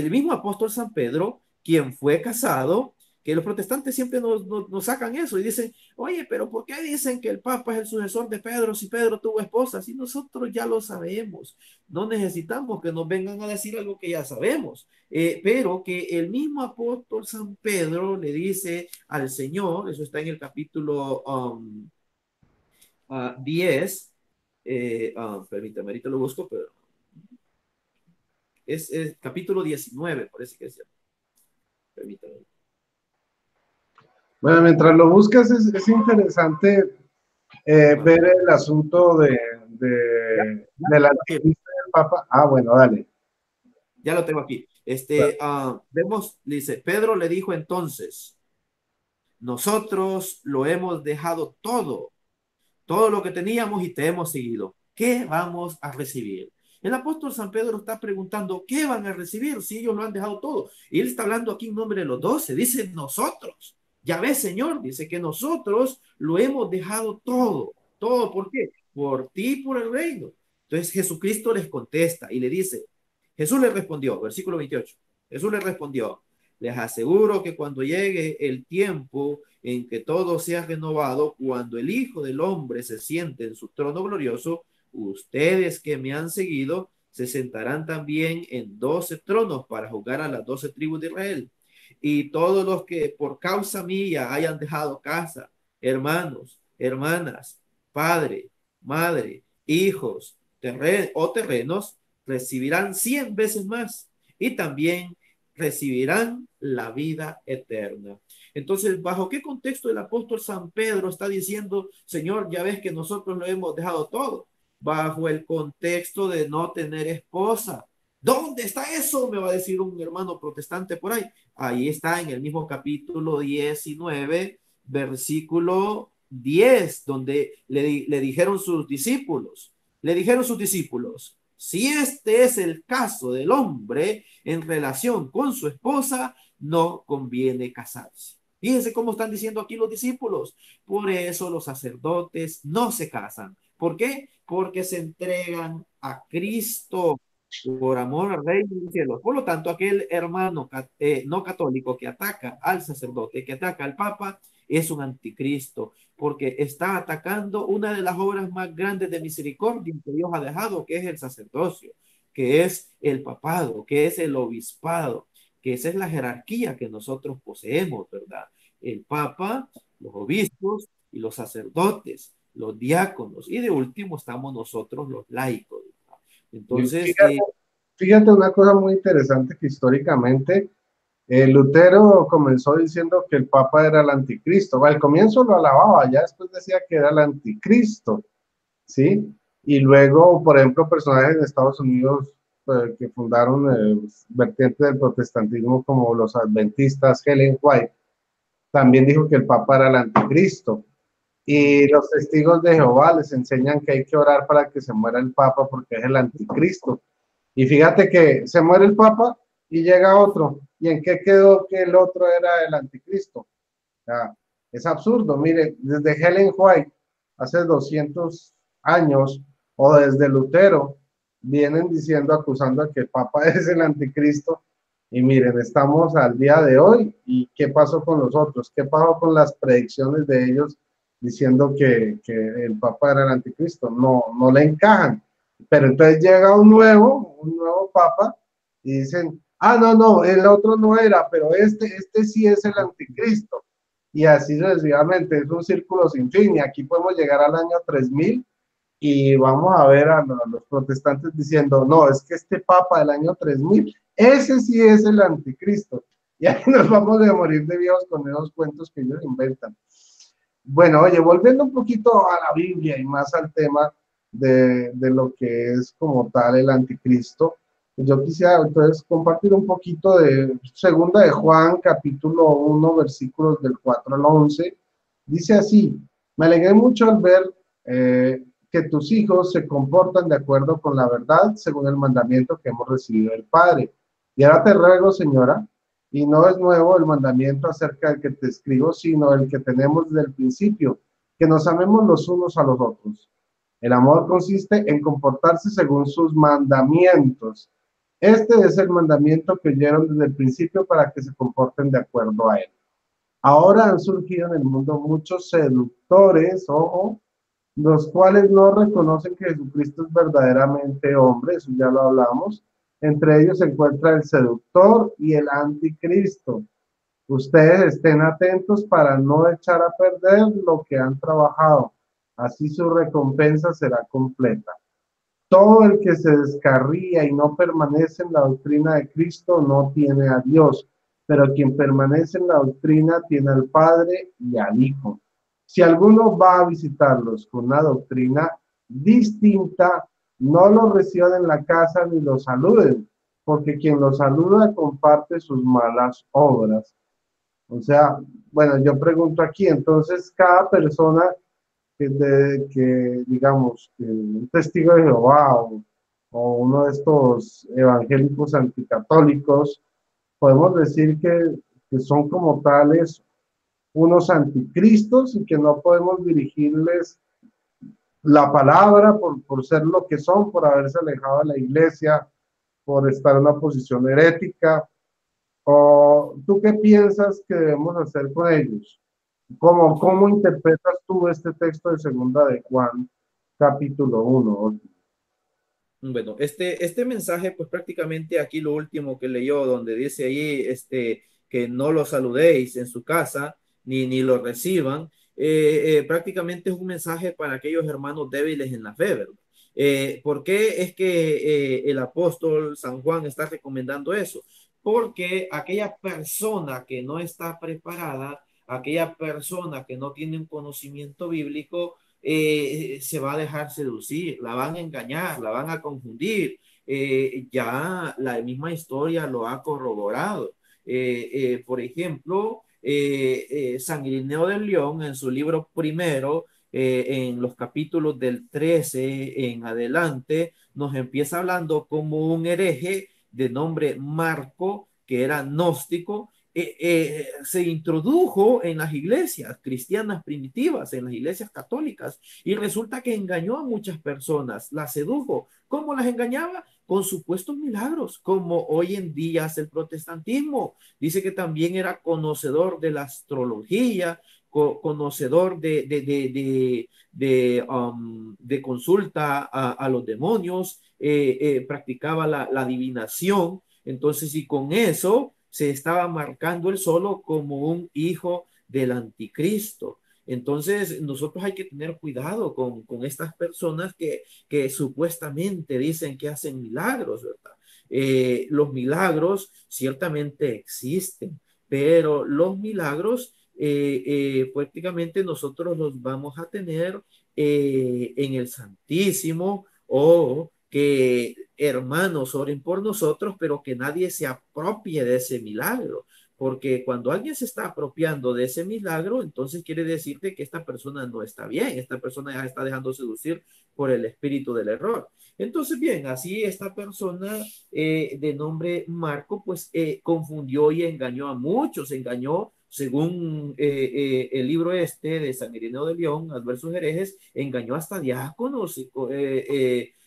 mismo apóstol San Pedro, quien fue casado, que los protestantes siempre nos sacan eso y dicen, oye, pero ¿por qué dicen que el Papa es el sucesor de Pedro si Pedro tuvo esposa? Si nosotros ya lo sabemos, no necesitamos que nos vengan a decir algo que ya sabemos, pero que el mismo apóstol San Pedro le dice al Señor, eso está en el capítulo 10, permítame, ahorita lo busco, pero es capítulo 19, parece que es cierto. Permítame. Bueno, mientras lo buscas, es interesante ver el asunto de la entrevista del Papa. Ah, bueno, dale. Ya lo tengo aquí. Vemos, dice, Pedro le dijo entonces, nosotros lo hemos dejado todo lo que teníamos y te hemos seguido. ¿Qué vamos a recibir? El apóstol San Pedro está preguntando, ¿qué van a recibir si ellos lo han dejado todo? Y él está hablando aquí en nombre de los 12, dice nosotros. Ya ves, Señor, dice que nosotros lo hemos dejado todo. ¿Todo por qué? Por ti y por el reino. Entonces Jesucristo les contesta y le dice, Jesús le respondió, versículo 28, Jesús le respondió, les aseguro que cuando llegue el tiempo en que todo sea renovado, cuando el Hijo del Hombre se siente en su trono glorioso, ustedes que me han seguido se sentarán también en 12 tronos para juzgar a las 12 tribus de Israel. Y todos los que por causa mía hayan dejado casa, hermanos, hermanas, padre, madre, hijos, terrenos, recibirán 100 veces más y también recibirán la vida eterna. Entonces, ¿bajo qué contexto el apóstol San Pedro está diciendo, Señor, ya ves que nosotros lo hemos dejado todo? Bajo el contexto de no tener esposa. ¿Dónde está eso? Me va a decir un hermano protestante por ahí. Ahí está en el mismo capítulo 19, versículo 10, donde le dijeron sus discípulos, si este es el caso del hombre en relación con su esposa, no conviene casarse. Fíjense cómo están diciendo aquí los discípulos. Por eso los sacerdotes no se casan. ¿Por qué? Porque se entregan a Cristo por amor al Rey del cielo. Por lo tanto, aquel hermano no católico que ataca al sacerdote, que ataca al Papa, es un anticristo, porque está atacando una de las obras más grandes de misericordia que Dios ha dejado, que es el sacerdocio, que es el papado, que es el obispado, que esa es la jerarquía que nosotros poseemos, ¿verdad? El Papa, los obispos y los sacerdotes, los diáconos, y de último estamos nosotros los laicos, ¿verdad? Entonces, fíjate una cosa muy interesante que históricamente Lutero comenzó diciendo que el Papa era el anticristo. Al comienzo lo alababa, ya después decía que era el anticristo, ¿sí? Y luego, por ejemplo, personajes en Estados Unidos que fundaron vertientes del protestantismo como los adventistas, Helen White, también dijo que el Papa era el anticristo. Y los testigos de Jehová les enseñan que hay que orar para que se muera el Papa porque es el anticristo. Y fíjate que se muere el Papa y llega otro. ¿Y en qué quedó que el otro era el anticristo? O sea, es absurdo. Mire, desde Helen White, hace 200 años, o desde Lutero, vienen diciendo, acusando a que el Papa es el anticristo. Y miren, estamos al día de hoy. ¿Y qué pasó con los otros? ¿Qué pasó con las predicciones de ellos diciendo que el Papa era el anticristo? No le encajan. Pero entonces llega un nuevo Papa y dicen, ah, no, el otro no era, pero este sí es el anticristo. Y así sucesivamente, es un círculo sin fin. Y aquí podemos llegar al año 3000 y vamos a ver a los protestantes diciendo, no, es que este papa del año 3000, ese sí es el anticristo. Y ahí nos vamos a morir de viejos con esos cuentos que ellos inventan. Bueno, oye, volviendo un poquito a la Biblia y más al tema de lo que es como tal el anticristo, yo quisiera entonces compartir un poquito de segunda de Juan, capítulo 1, versículos del 4 al 11. Dice así: me alegré mucho al ver que tus hijos se comportan de acuerdo con la verdad según el mandamiento que hemos recibido del Padre. Y ahora te ruego, señora, y no es nuevo el mandamiento acerca del que te escribo, sino el que tenemos desde el principio, que nos amemos los unos a los otros. El amor consiste en comportarse según sus mandamientos. Este es el mandamiento que oyeron desde el principio para que se comporten de acuerdo a él. Ahora han surgido en el mundo muchos seductores, ojo, los cuales no reconocen que Jesucristo es verdaderamente hombre, eso ya lo hablamos. Entre ellos se encuentra el seductor y el anticristo. Ustedes estén atentos para no echar a perder lo que han trabajado, así su recompensa será completa. Todo el que se descarría y no permanece en la doctrina de Cristo no tiene a Dios, pero quien permanece en la doctrina tiene al Padre y al Hijo. Si alguno va a visitarlos con una doctrina distinta, no los reciban en la casa ni los saluden, porque quien los saluda comparte sus malas obras. O sea, bueno, yo pregunto aquí, entonces cada persona que digamos, que un testigo de Jehová o uno de estos evangélicos anticatólicos, podemos decir que son como tales unos anticristos y que no podemos dirigirles la palabra por ser lo que son, por haberse alejado de la iglesia, por estar en una posición herética. ¿O tú qué piensas que debemos hacer con ellos? ¿Cómo interpretas tú este texto de segunda de Juan, capítulo 1? Bueno, este mensaje, pues prácticamente aquí lo último que leyó, donde dice ahí que no lo saludéis en su casa, ni lo reciban, prácticamente es un mensaje para aquellos hermanos débiles en la fe, ¿verdad? ¿Por qué es que el apóstol San Juan está recomendando eso? Porque aquella persona que no está preparada, aquella persona que no tiene un conocimiento bíblico, se va a dejar seducir, la van a engañar, la van a confundir. Ya la misma historia lo ha corroborado. Por ejemplo, San Irineo del León en su libro primero, en los capítulos del 13 en adelante, nos empieza hablando como un hereje de nombre Marco, que era gnóstico, se introdujo en las iglesias cristianas primitivas, en las iglesias católicas, y resulta que engañó a muchas personas, las sedujo. ¿Cómo las engañaba? Con supuestos milagros, como hoy en día es el protestantismo. Dice que también era conocedor de la astrología, conocedor de consulta a los demonios, practicaba la adivinación. Entonces, y con eso se estaba marcando él solo como un hijo del anticristo. Entonces, nosotros hay que tener cuidado con estas personas que supuestamente dicen que hacen milagros, ¿verdad? Los milagros ciertamente existen, pero los milagros prácticamente nosotros los vamos a tener en el Santísimo, o que hermanos oren por nosotros, pero que nadie se apropie de ese milagro. Porque cuando alguien se está apropiando de ese milagro, entonces quiere decirte que esta persona no está bien, esta persona ya está dejando seducir por el espíritu del error. Entonces, bien, así esta persona de nombre Marco, pues confundió y engañó a muchos, engañó según el libro este de San Irineo de León, Adversos Herejes, engañó hasta diáconos,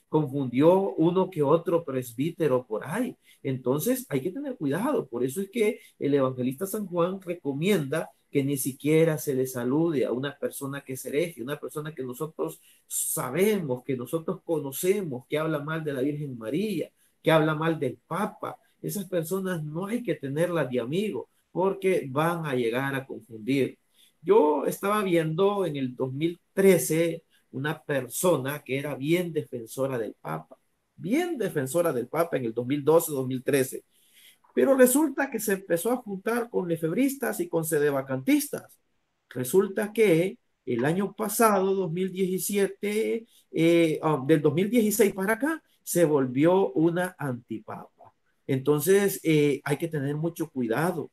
confundió uno que otro presbítero por ahí. Entonces hay que tener cuidado. Por eso es que el evangelista San Juan recomienda que ni siquiera se le salude a una persona que es hereje, una persona que nosotros sabemos, que nosotros conocemos, que habla mal de la Virgen María, que habla mal del Papa. Esas personas no hay que tenerlas de amigo, porque van a llegar a confundir. Yo estaba viendo en el 2013 una persona que era bien defensora del Papa, bien defensora del Papa en el 2012-2013. Pero resulta que se empezó a juntar con lefebristas y con sedevacantistas. Resulta que el año pasado, 2017, del 2016 para acá, se volvió una antipapa. Entonces, hay que tener mucho cuidado.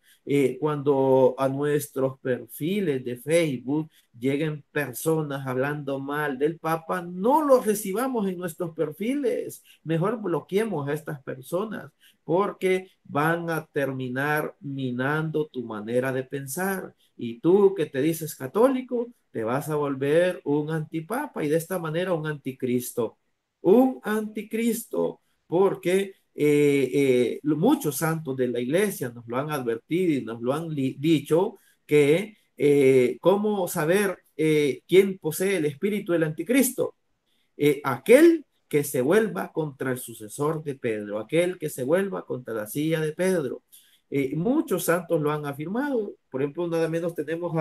Cuando a nuestros perfiles de Facebook lleguen personas hablando mal del Papa, no los recibamos en nuestros perfiles. Mejor bloqueemos a estas personas porque van a terminar minando tu manera de pensar. Y tú que te dices católico, te vas a volver un antipapa y de esta manera un anticristo. Un anticristo, porque muchos santos de la iglesia nos lo han advertido y nos lo han dicho que cómo saber quién posee el espíritu del anticristo. Aquel que se vuelva contra el sucesor de Pedro, aquel que se vuelva contra la silla de Pedro. Muchos santos lo han afirmado. Por ejemplo, nada menos tenemos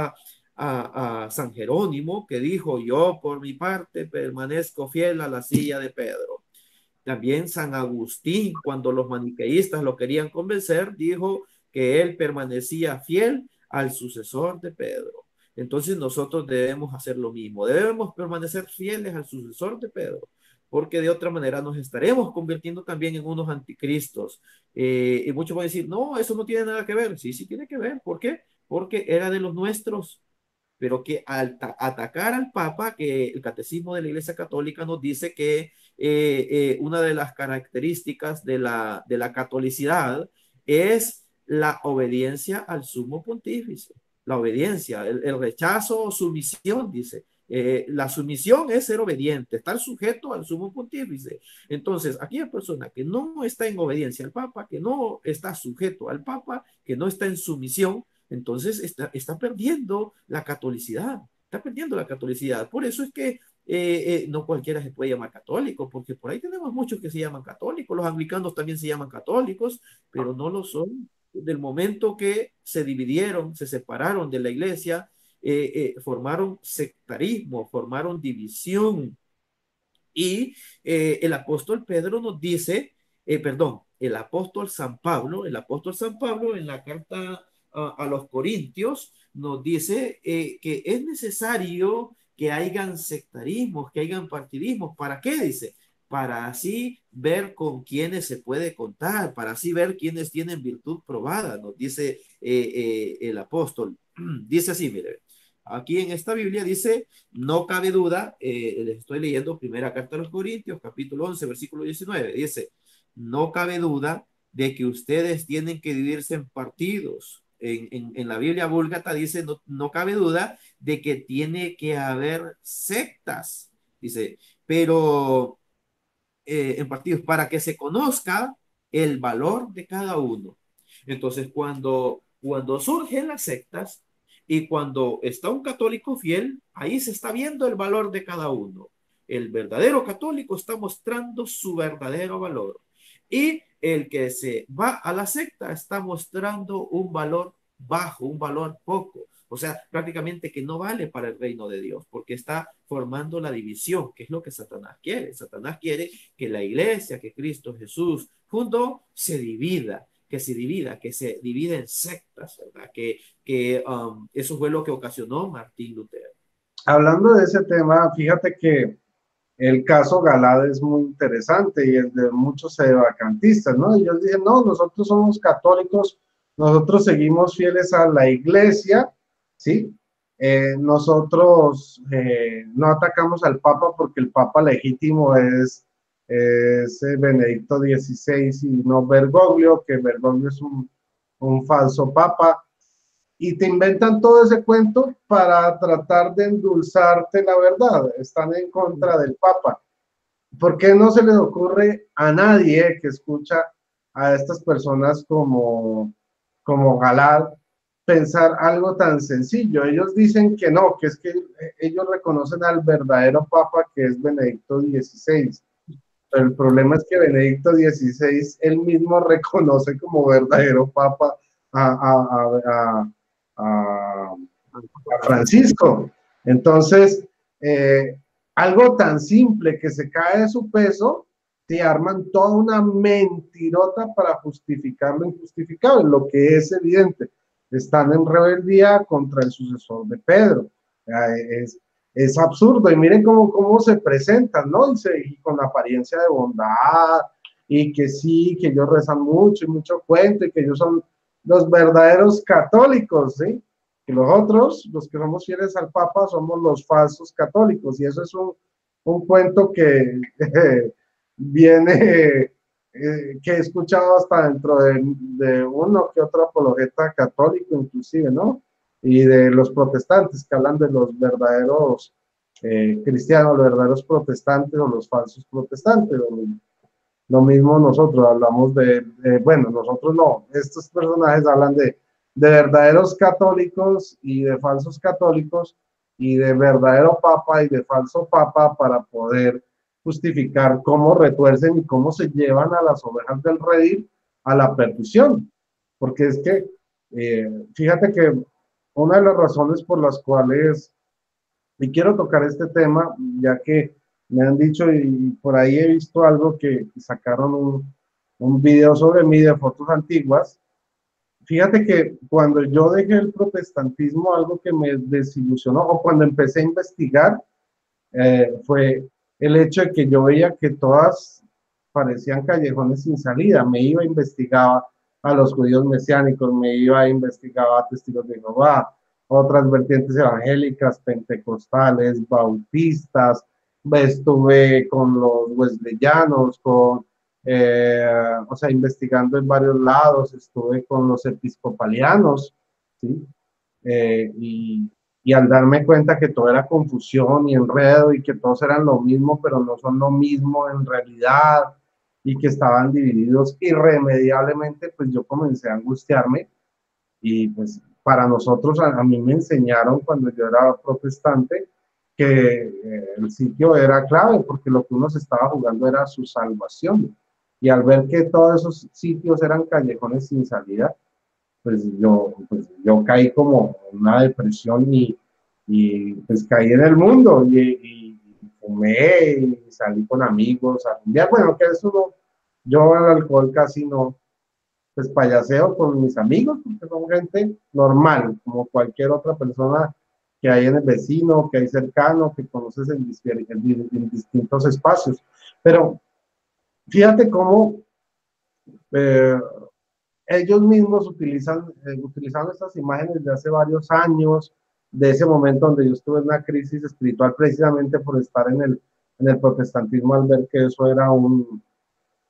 a San Jerónimo que dijo: yo por mi parte permanezco fiel a la silla de Pedro. También San Agustín, cuando los maniqueístas lo querían convencer, dijo que él permanecía fiel al sucesor de Pedro. Entonces nosotros debemos hacer lo mismo, debemos permanecer fieles al sucesor de Pedro, porque de otra manera nos estaremos convirtiendo también en unos anticristos. Y muchos van a decir: no, eso no tiene nada que ver. Sí, sí tiene que ver. ¿Por qué? Porque era de los nuestros, pero que al atacar al Papa, que el Catecismo de la Iglesia Católica nos dice que una de las características de la catolicidad es la obediencia al sumo pontífice, la obediencia, el rechazo o sumisión, dice. La sumisión es ser obediente, estar sujeto al sumo pontífice. Entonces, aquella persona que no está en obediencia al Papa, que no está sujeto al Papa, que no está en sumisión, entonces está perdiendo la catolicidad, está perdiendo la catolicidad. Por eso es que no cualquiera se puede llamar católico, porque por ahí tenemos muchos que se llaman católicos, los anglicanos también se llaman católicos, pero no lo son. Del momento que se dividieron, se separaron de la iglesia, formaron sectarismo, formaron división. Y el apóstol Pedro nos dice, perdón, el apóstol San Pablo en la carta a los Corintios nos dice que es necesario que hayan sectarismos, que hayan partidismos. ¿Para qué? Dice, para así ver con quiénes se puede contar, para así ver quiénes tienen virtud probada, nos dice el apóstol. Dice así, mire, aquí en esta Biblia dice: no cabe duda, les estoy leyendo primera carta a los Corintios, capítulo 11, versículo 19, dice: no cabe duda de que ustedes tienen que dividirse en partidos. En la Biblia Vulgata dice: no cabe duda de que tiene que haber sectas, dice, pero en partidos, para que se conozca el valor de cada uno. Entonces, cuando surgen las sectas y cuando está un católico fiel, ahí se está viendo el valor de cada uno. El verdadero católico está mostrando su verdadero valor. Y el que se va a la secta está mostrando un valor bajo, un valor poco. O sea, prácticamente que no vale para el reino de Dios, porque está formando la división, que es lo que Satanás quiere. Satanás quiere que la iglesia, que Cristo Jesús fundó, se divida, que se divida en sectas, ¿verdad? Eso fue lo que ocasionó Martín Lutero. Hablando de ese tema, fíjate que el caso Galad es muy interesante y el de muchos sedevacantistas, ¿no? Ellos dicen: no, nosotros somos católicos, nosotros seguimos fieles a la iglesia, ¿sí? Nosotros no atacamos al Papa porque el Papa legítimo es Benedicto XVI y no Bergoglio, que Bergoglio es un falso Papa. Y te inventan todo ese cuento para tratar de endulzarte la verdad. Están en contra del Papa. ¿Por qué no se les ocurre a nadie que escucha a estas personas como Galad pensar algo tan sencillo? Ellos dicen que no, que es que ellos reconocen al verdadero Papa, que es Benedicto XVI. Pero el problema es que Benedicto XVI él mismo reconoce como verdadero Papa a Francisco. Entonces, algo tan simple que se cae de su peso, te arman toda una mentirota para justificar lo injustificable, lo que es evidente. Están en rebeldía contra el sucesor de Pedro. Es absurdo. Y miren cómo se presentan, ¿no? Y con apariencia de bondad, y que sí, que ellos rezan mucho y mucho cuento, y que ellos son los verdaderos católicos, ¿sí? Que los otros, los que somos fieles al Papa, somos los falsos católicos. Y eso es un cuento que viene, que he escuchado hasta dentro de uno que otro apologeta católico inclusive, ¿no? Y de los protestantes que hablan de los verdaderos cristianos, los verdaderos protestantes o los falsos protestantes. Lo mismo nosotros hablamos bueno, nosotros no, estos personajes hablan de verdaderos católicos y de falsos católicos y de verdadero papa y de falso papa para poder justificar cómo retuercen y cómo se llevan a las ovejas del redil a la perdición. Porque es que, fíjate que una de las razones por las cuales, y quiero tocar este tema, ya que me han dicho y por ahí he visto algo que sacaron un video sobre mí de fotos antiguas. Fíjate que cuando yo dejé el protestantismo, algo que me desilusionó, o cuando empecé a investigar, fue el hecho de que yo veía que todas parecían callejones sin salida. Me iba, investigaba a los judíos mesiánicos, me iba, investigaba a testigos de Jehová, otras vertientes evangélicas, pentecostales, bautistas, estuve con los wesleyanos, o sea, investigando en varios lados, estuve con los episcopalianos, ¿sí? Y al darme cuenta que todo era confusión y enredo y que todos eran lo mismo, pero no son lo mismo en realidad, y que estaban divididos irremediablemente, pues yo comencé a angustiarme. Y pues para nosotros, a mí me enseñaron cuando yo era protestante que el sitio era clave, porque lo que uno se estaba jugando era su salvación. Y al ver que todos esos sitios eran callejones sin salida, pues yo caí como en una depresión y pues caí en el mundo y fumé y salí con amigos a rumbear. Bueno, que eso no, yo al alcohol casi no, pues payaseo con mis amigos, porque son gente normal, como cualquier otra persona que hay en el vecino, que hay cercano, que conoces en distintos espacios. Pero fíjate cómo eh, ellos mismos utilizan estas imágenes de hace varios años, de ese momento donde yo estuve en una crisis espiritual precisamente por estar en el protestantismo, al ver que eso era un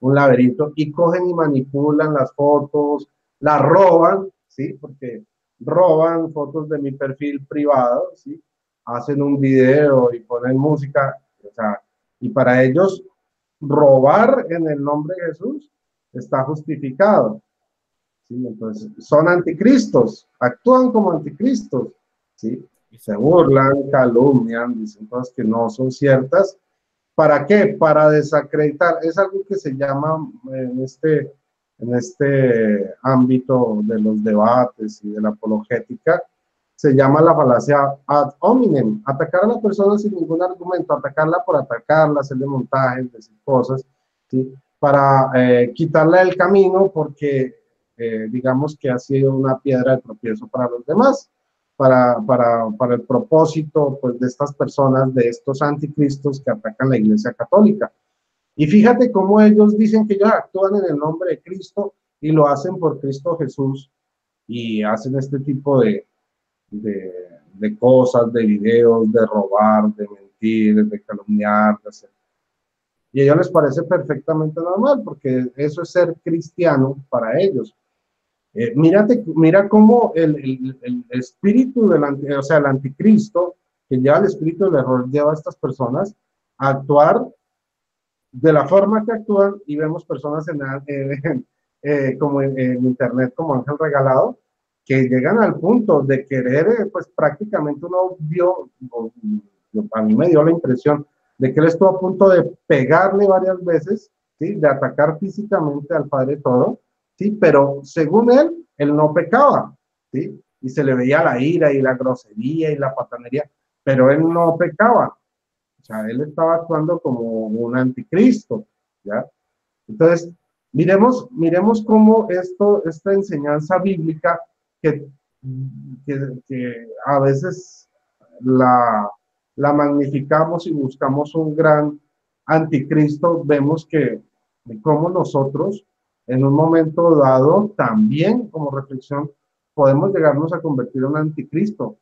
laberinto, y cogen y manipulan las fotos, las roban, ¿sí? Porque roban fotos de mi perfil privado, ¿sí? Hacen un video y ponen música, o sea, y para ellos robar en el nombre de Jesús está justificado, ¿sí? Entonces, son anticristos, actúan como anticristos, ¿sí? Se burlan, calumnian, dicen cosas que no son ciertas. ¿Para qué? Para desacreditar. Es algo que se llama en este ámbito de los debates y de la apologética, se llama la falacia ad hominem, atacar a la persona sin ningún argumento, atacarla por atacarla, hacerle montajes, decir cosas, ¿sí? Para quitarle el camino porque digamos que ha sido una piedra de tropiezo para los demás, para el propósito pues, de estas personas, de estos anticristos que atacan la Iglesia Católica. Y fíjate cómo ellos dicen que ellos actúan en el nombre de Cristo y lo hacen por Cristo Jesús, y hacen este tipo de cosas, de videos, de robar, de mentir, de calumniar, de hacer. Y a ellos les parece perfectamente normal, porque eso es ser cristiano para ellos. Mira cómo el espíritu o sea, el anticristo, que lleva el espíritu del error, lleva a estas personas a actuar de la forma que actúan, y vemos personas como en internet, como Ángel Regalado, que llegan al punto de querer, pues prácticamente uno vio, a mí me dio la impresión de que él estuvo a punto de pegarle varias veces, ¿sí? De atacar físicamente al Padre Todo, ¿sí? Pero según él no pecaba, ¿sí? Y se le veía la ira y la grosería y la patanería, pero él no pecaba. O sea, él estaba actuando como un anticristo, ¿ya? Entonces, miremos cómo esta enseñanza bíblica que, que a veces la magnificamos y buscamos un gran anticristo, vemos que como nosotros en un momento dado también como reflexión podemos llegarnos a convertir en un anticristo,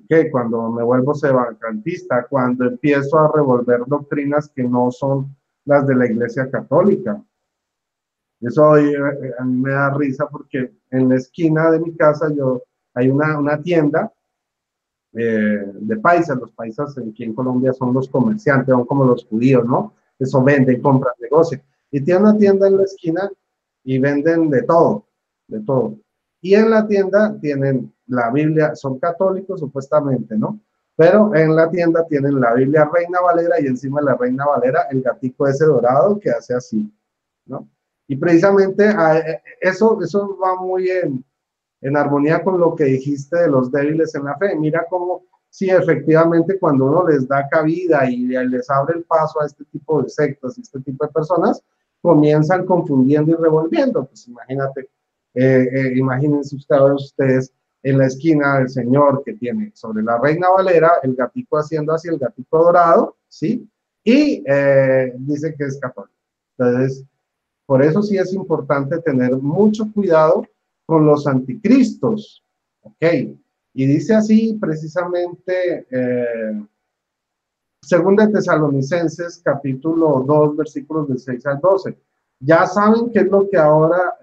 que cuando me vuelvo sedevacantista, cuando empiezo a revolver doctrinas que no son las de la Iglesia Católica. Eso hoy a mí me da risa porque en la esquina de mi casa hay una tienda de paisas. Los paisas aquí en Colombia son los comerciantes, son como los judíos, ¿no? Eso venden, compran, negocian. Y tiene una tienda en la esquina y venden de todo, de todo. Y en la tienda tienen la Biblia, son católicos supuestamente, ¿no? Pero en la tienda tienen la Biblia Reina Valera y encima de la Reina Valera el gatico ese dorado que hace así, ¿no? Y precisamente eso va muy en armonía con lo que dijiste de los débiles en la fe. Mira cómo, sí, efectivamente, cuando uno les da cabida y les abre el paso a este tipo de sectas y este tipo de personas, comienzan confundiendo y revolviendo. Pues imagínate, imagínense ustedes en la esquina del señor que tiene sobre la Reina Valera el gatito haciendo así, el gatito dorado, ¿sí? Y dice que es católico. Entonces, por eso sí es importante tener mucho cuidado con los anticristos, ¿ok? Y dice así precisamente, segunda de Tesalonicenses, capítulo 2, versículos del 6 al 12. Ya saben qué es lo que ahora,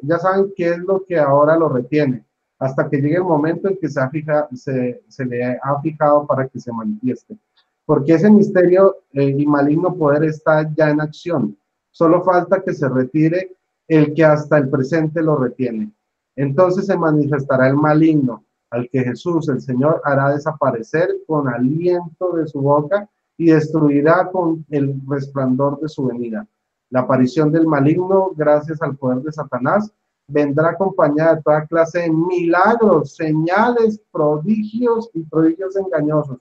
ya saben qué es lo que ahora lo retiene, hasta que llegue el momento en que se le ha fijado para que se manifieste. Porque ese misterio y maligno poder está ya en acción. Solo falta que se retire el que hasta el presente lo retiene. Entonces se manifestará el maligno, al que Jesús, el Señor, hará desaparecer con aliento de su boca y destruirá con el resplandor de su venida. La aparición del maligno, gracias al poder de Satanás, vendrá acompañada de toda clase de milagros, señales, prodigios y prodigios engañosos.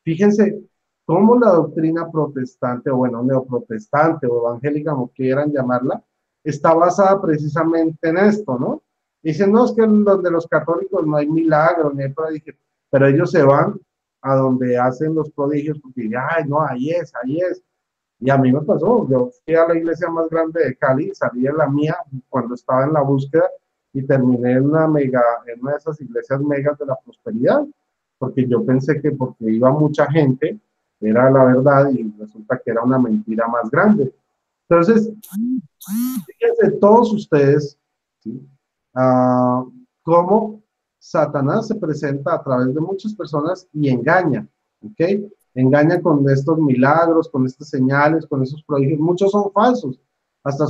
Fíjense cómo la doctrina protestante, o bueno, neoprotestante o evangélica, como quieran llamarla, está basada precisamente en esto, ¿no? Dicen, no, es que los de los católicos no hay milagros, ni hay prodigios, pero ellos se van a donde hacen los prodigios porque, ay, no, ahí es, ahí es. Y a mí me pasó, yo fui a la iglesia más grande de Cali, salí de la mía cuando estaba en la búsqueda y terminé en una de esas iglesias megas de la prosperidad, porque yo pensé que porque iba mucha gente era la verdad y resulta que era una mentira más grande. Entonces, fíjense todos ustedes, ¿sí? Cómo Satanás se presenta a través de muchas personas y engaña, ¿ok? Engaña con estos milagros, con estas señales, con esos prodigios. Muchos son falsos, hasta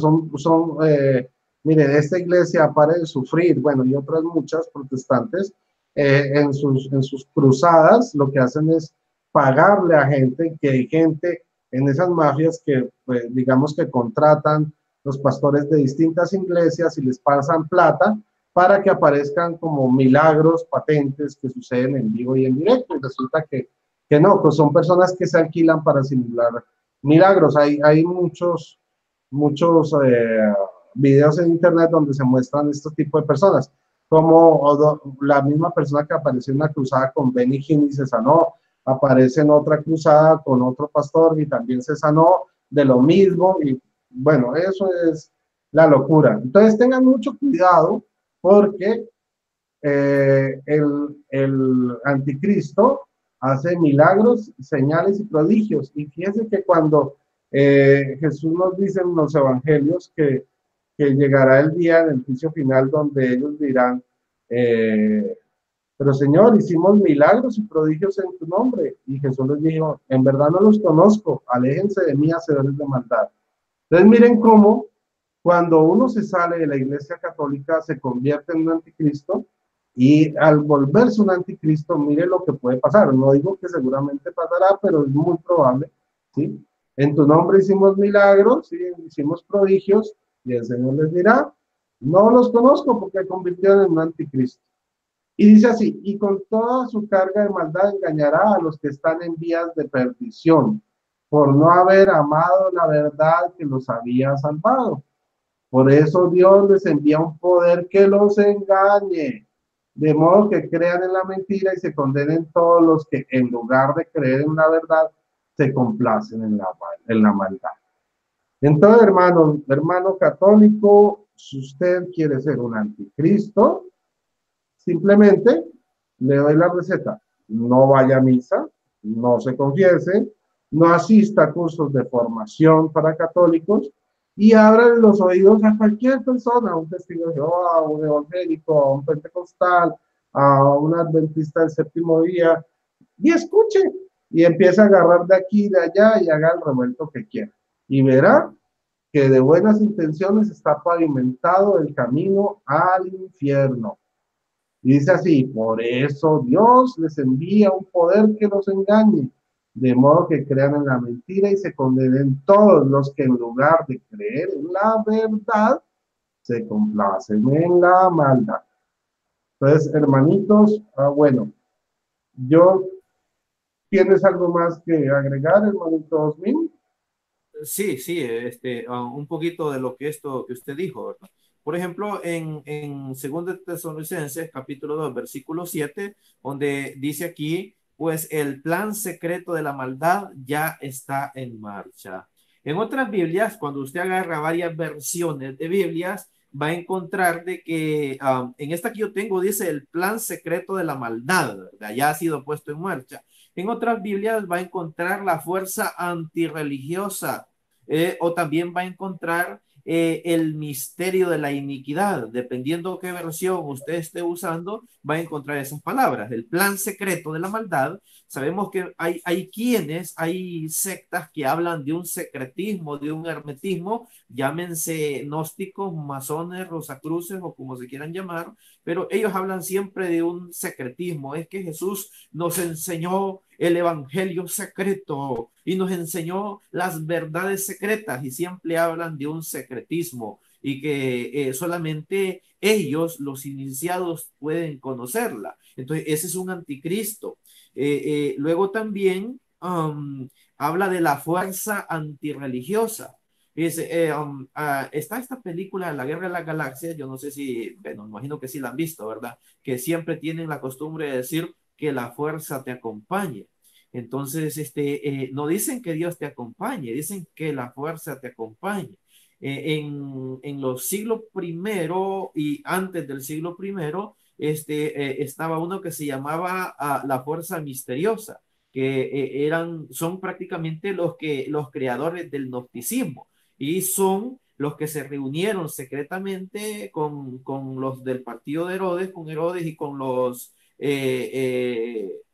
mire, esta iglesia para de sufrir, bueno, y otras muchas protestantes, en sus cruzadas, lo que hacen es pagarle a gente, que hay gente en esas mafias que, pues, digamos que contratan los pastores de distintas iglesias y les pasan plata para que aparezcan como milagros patentes que suceden en vivo y en directo. Y resulta que no, pues son personas que se alquilan para simular milagros. Hay muchos videos en internet donde se muestran este tipo de personas, como la misma persona que apareció en una cruzada con Benny Hinn y se sanó, aparece en otra cruzada con otro pastor y también se sanó de lo mismo, y bueno, eso es la locura. Entonces tengan mucho cuidado porque el anticristo hace milagros, señales y prodigios. Y fíjense que cuando Jesús nos dice en los evangelios que llegará el día en el juicio final donde ellos dirán, pero Señor, hicimos milagros y prodigios en tu nombre. Y Jesús les dijo, en verdad no los conozco, aléjense de mí, hacedores de maldad. Entonces miren cómo cuando uno se sale de la iglesia católica se convierte en un anticristo, y al volverse un anticristo, mire lo que puede pasar. No digo que seguramente pasará, pero es muy probable, ¿sí? En tu nombre hicimos milagros, ¿sí? Hicimos prodigios, y el Señor les dirá, no los conozco porque convirtieron en un anticristo. Y dice así, y con toda su carga de maldad engañará a los que están en vías de perdición, por no haber amado la verdad que los había salvado. Por eso Dios les envía un poder que los engañe, de modo que crean en la mentira y se condenen todos los que en lugar de creer en la verdad, se complacen en la maldad. Entonces, hermano católico, si usted quiere ser un anticristo, simplemente le doy la receta. No vaya a misa, no se confiese, no asista a cursos de formación para católicos y abran los oídos a cualquier persona, a un testigo de Jehová, a un evangélico, a un pentecostal, a un adventista del séptimo día, y escuche, y empieza a agarrar de aquí y de allá y haga el revuelto que quiera. Y verá que de buenas intenciones está pavimentado el camino al infierno. Y dice así, por eso Dios les envía un poder que los engañe, de modo que crean en la mentira y se condenen todos los que en lugar de creer en la verdad, se complacen en la maldad. Entonces, hermanitos, bueno, yo, ¿tienes algo más que agregar, hermanito Osmin? Sí, sí, un poquito de lo que esto que usted dijo, ¿verdad? Por ejemplo, en 2 Tesalonicenses, capítulo 2, versículo 7, donde dice aquí, pues el plan secreto de la maldad ya está en marcha. En otras Biblias, cuando usted agarra varias versiones de Biblias, va a encontrar de que en esta que yo tengo dice el plan secreto de la maldad, ¿verdad? Ya ha sido puesto en marcha. En otras Biblias va a encontrar la fuerza antirreligiosa, o también va a encontrar el misterio de la iniquidad. Dependiendo qué versión usted esté usando, va a encontrar esas palabras. El plan secreto de la maldad. Sabemos que hay sectas que hablan de un secretismo, de un hermetismo, llámense gnósticos, masones, rosacruces o como se quieran llamar, pero ellos hablan siempre de un secretismo. Es que Jesús nos enseñó el evangelio secreto y nos enseñó las verdades secretas y siempre hablan de un secretismo y que solamente ellos, los iniciados, pueden conocerla. Entonces, ese es un anticristo. Luego también habla de la fuerza antirreligiosa. Está esta película, La Guerra de las Galaxias, yo no sé si, bueno, me imagino que sí la han visto, ¿verdad? Que siempre tienen la costumbre de decir que la fuerza te acompañe. Entonces, no dicen que Dios te acompañe, dicen que la fuerza te acompañe. En los siglos primero y antes del siglo primero, estaba uno que se llamaba la fuerza misteriosa, que son prácticamente los creadores del gnosticismo y son los que se reunieron secretamente con los del partido de Herodes, con Herodes y con los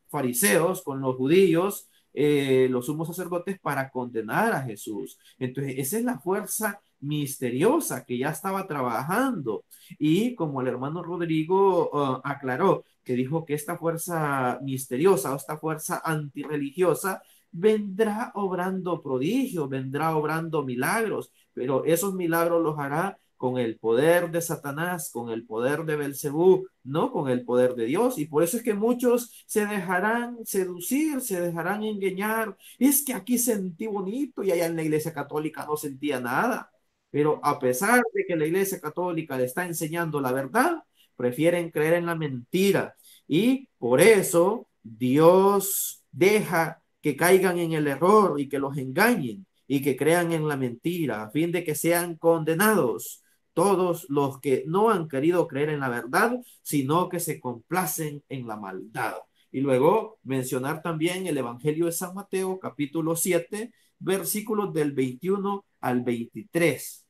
fariseos, con los judíos, los sumos sacerdotes para condenar a Jesús. Entonces, esa es la fuerza misteriosa que ya estaba trabajando. Y como el hermano Rodrigo aclaró, que dijo que esta fuerza misteriosa o esta fuerza antirreligiosa vendrá obrando prodigios, vendrá obrando milagros, pero esos milagros los hará con el poder de Satanás, con el poder de Belcebú, no con el poder de Dios. Y por eso es que muchos se dejarán seducir, se dejarán engañar. Es que aquí sentí bonito y allá en la iglesia católica no sentía nada. Pero a pesar de que la iglesia católica le está enseñando la verdad, prefieren creer en la mentira. Y por eso Dios deja que caigan en el error y que los engañen y que crean en la mentira, a fin de que sean condenados todos los que no han querido creer en la verdad, sino que se complacen en la maldad. Y luego mencionar también el Evangelio de San Mateo, capítulo 7, versículos del 21 al 23.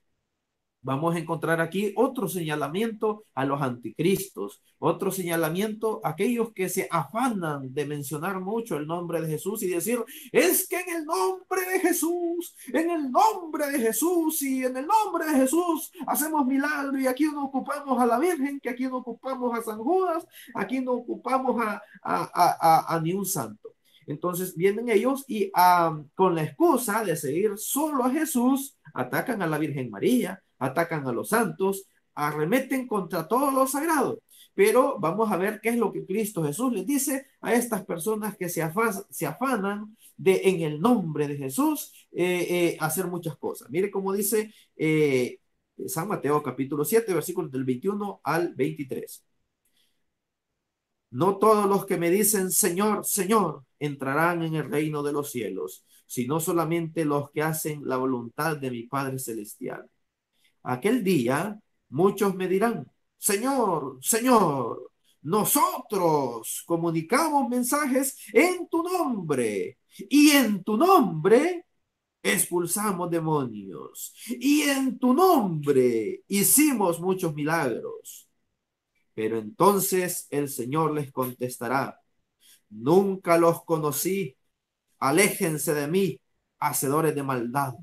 Vamos a encontrar aquí otro señalamiento a los anticristos, otro señalamiento a aquellos que se afanan de mencionar mucho el nombre de Jesús y decir, es que en el nombre de Jesús, en el nombre de Jesús y en el nombre de Jesús hacemos milagro y aquí no ocupamos a la Virgen, que aquí no ocupamos a San Judas, aquí no ocupamos a ni un santo. Entonces vienen ellos y con la excusa de seguir solo a Jesús, atacan a la Virgen María, atacan a los santos, arremeten contra todo lo sagrado. pero vamos a ver qué es lo que Cristo Jesús les dice a estas personas que se afanan de en el nombre de Jesús hacer muchas cosas. Mire cómo dice San Mateo capítulo 7, versículos del 21 al 23. No todos los que me dicen Señor, Señor, entrarán en el reino de los cielos, sino solamente los que hacen la voluntad de mi Padre Celestial. Aquel día muchos me dirán, Señor, Señor, nosotros comunicamos mensajes en tu nombre y en tu nombre expulsamos demonios y en tu nombre hicimos muchos milagros. Pero entonces el Señor les contestará, nunca los conocí, aléjense de mí, hacedores de maldad.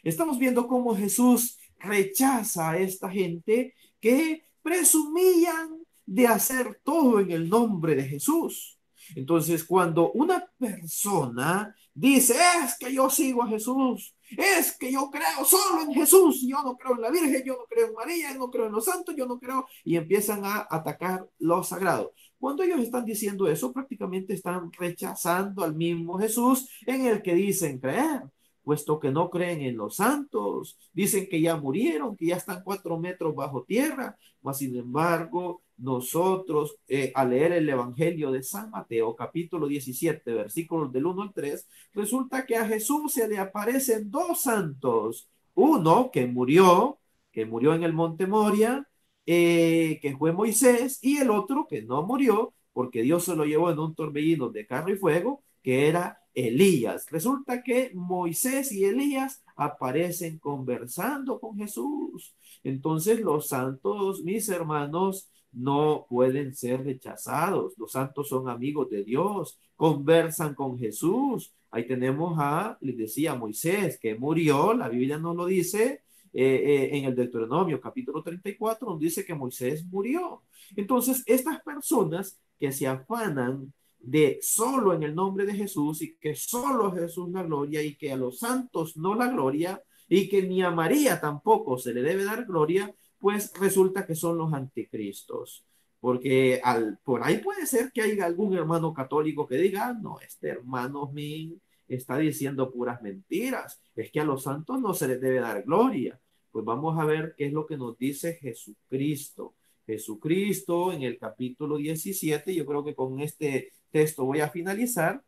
Estamos viendo cómo Jesús rechaza a esta gente que presumían de hacer todo en el nombre de Jesús. Entonces, cuando una persona dice, es que yo sigo a Jesús, es que yo creo solo en Jesús, yo no creo en la Virgen, yo no creo en María, yo no creo en los santos, yo no creo, y empiezan a atacar lo sagrado. Cuando ellos están diciendo eso, prácticamente están rechazando al mismo Jesús en el que dicen creer, puesto que no creen en los santos, dicen que ya murieron, que ya están 4 metros bajo tierra, mas sin embargo, nosotros al leer el Evangelio de San Mateo, capítulo 17, versículos del 1 al 3, resulta que a Jesús se le aparecen 2 santos, uno que murió en el monte Moria, que fue Moisés, y el otro que no murió, porque Dios se lo llevó en un torbellino de carro y fuego, que era Elías. Resulta que Moisés y Elías aparecen conversando con Jesús. Entonces los santos, mis hermanos, no pueden ser rechazados. Los santos son amigos de Dios, conversan con Jesús. Ahí tenemos les decía Moisés, que murió, la Biblia nos lo dice, en el Deuteronomio capítulo 34, donde dice que Moisés murió. Entonces, estas personas que se afanan de solo en el nombre de Jesús y que solo a Jesús la gloria y que a los santos no la gloria y que ni a María tampoco se le debe dar gloria, pues resulta que son los anticristos. Porque por ahí puede ser que haya algún hermano católico que diga, no, este hermano mío está diciendo puras mentiras, es que a los santos no se les debe dar gloria. Pues vamos a ver qué es lo que nos dice Jesucristo. Jesucristo en el capítulo 17, yo creo que con este texto voy a finalizar.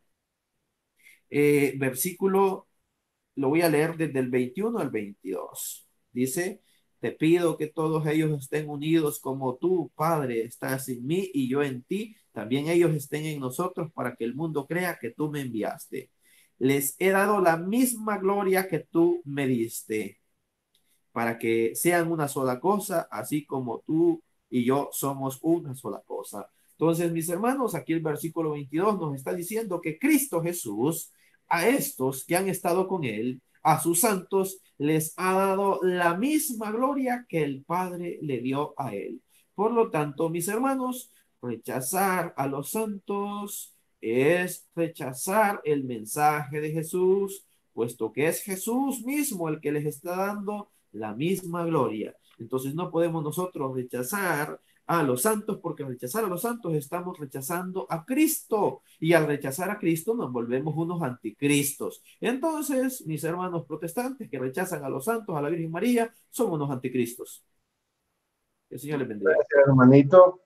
Versículo, lo voy a leer desde el 21 al 22. Dice, te pido que todos ellos estén unidos como tú, Padre, estás en mí y yo en ti. También ellos estén en nosotros para que el mundo crea que tú me enviaste. Les he dado la misma gloria que tú me diste, para que sean una sola cosa, así como tú y yo somos una sola cosa. Entonces, mis hermanos, aquí el versículo 22 nos está diciendo que Cristo Jesús, a estos que han estado con él, a sus santos, les ha dado la misma gloria que el Padre le dio a él. Por lo tanto, mis hermanos, rechazar a los santos es rechazar el mensaje de Jesús, puesto que es Jesús mismo el que les está dando la misma gloria. Entonces no podemos nosotros rechazar a los santos, porque al rechazar a los santos estamos rechazando a Cristo, y al rechazar a Cristo nos volvemos unos anticristos. Entonces, mis hermanos protestantes que rechazan a los santos, a la Virgen María, son unos anticristos. El Señor les bendiga. Gracias, hermanito.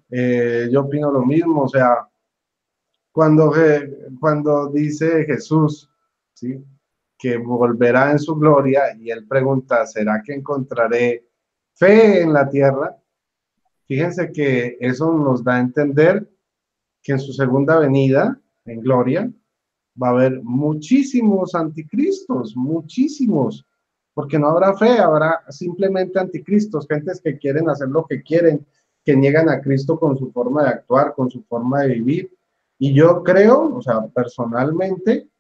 Yo opino lo mismo, o sea, cuando dice Jesús, ¿sí?, que volverá en su gloria, y él pregunta, ¿será que encontraré fe en la tierra? Fíjense que eso nos da a entender que en su segunda venida, en gloria, va a haber muchísimos anticristos, muchísimos, porque no habrá fe, habrá simplemente anticristos, gentes que quieren hacer lo que quieren, que niegan a Cristo con su forma de actuar, con su forma de vivir. Y yo creo, o sea, personalmente,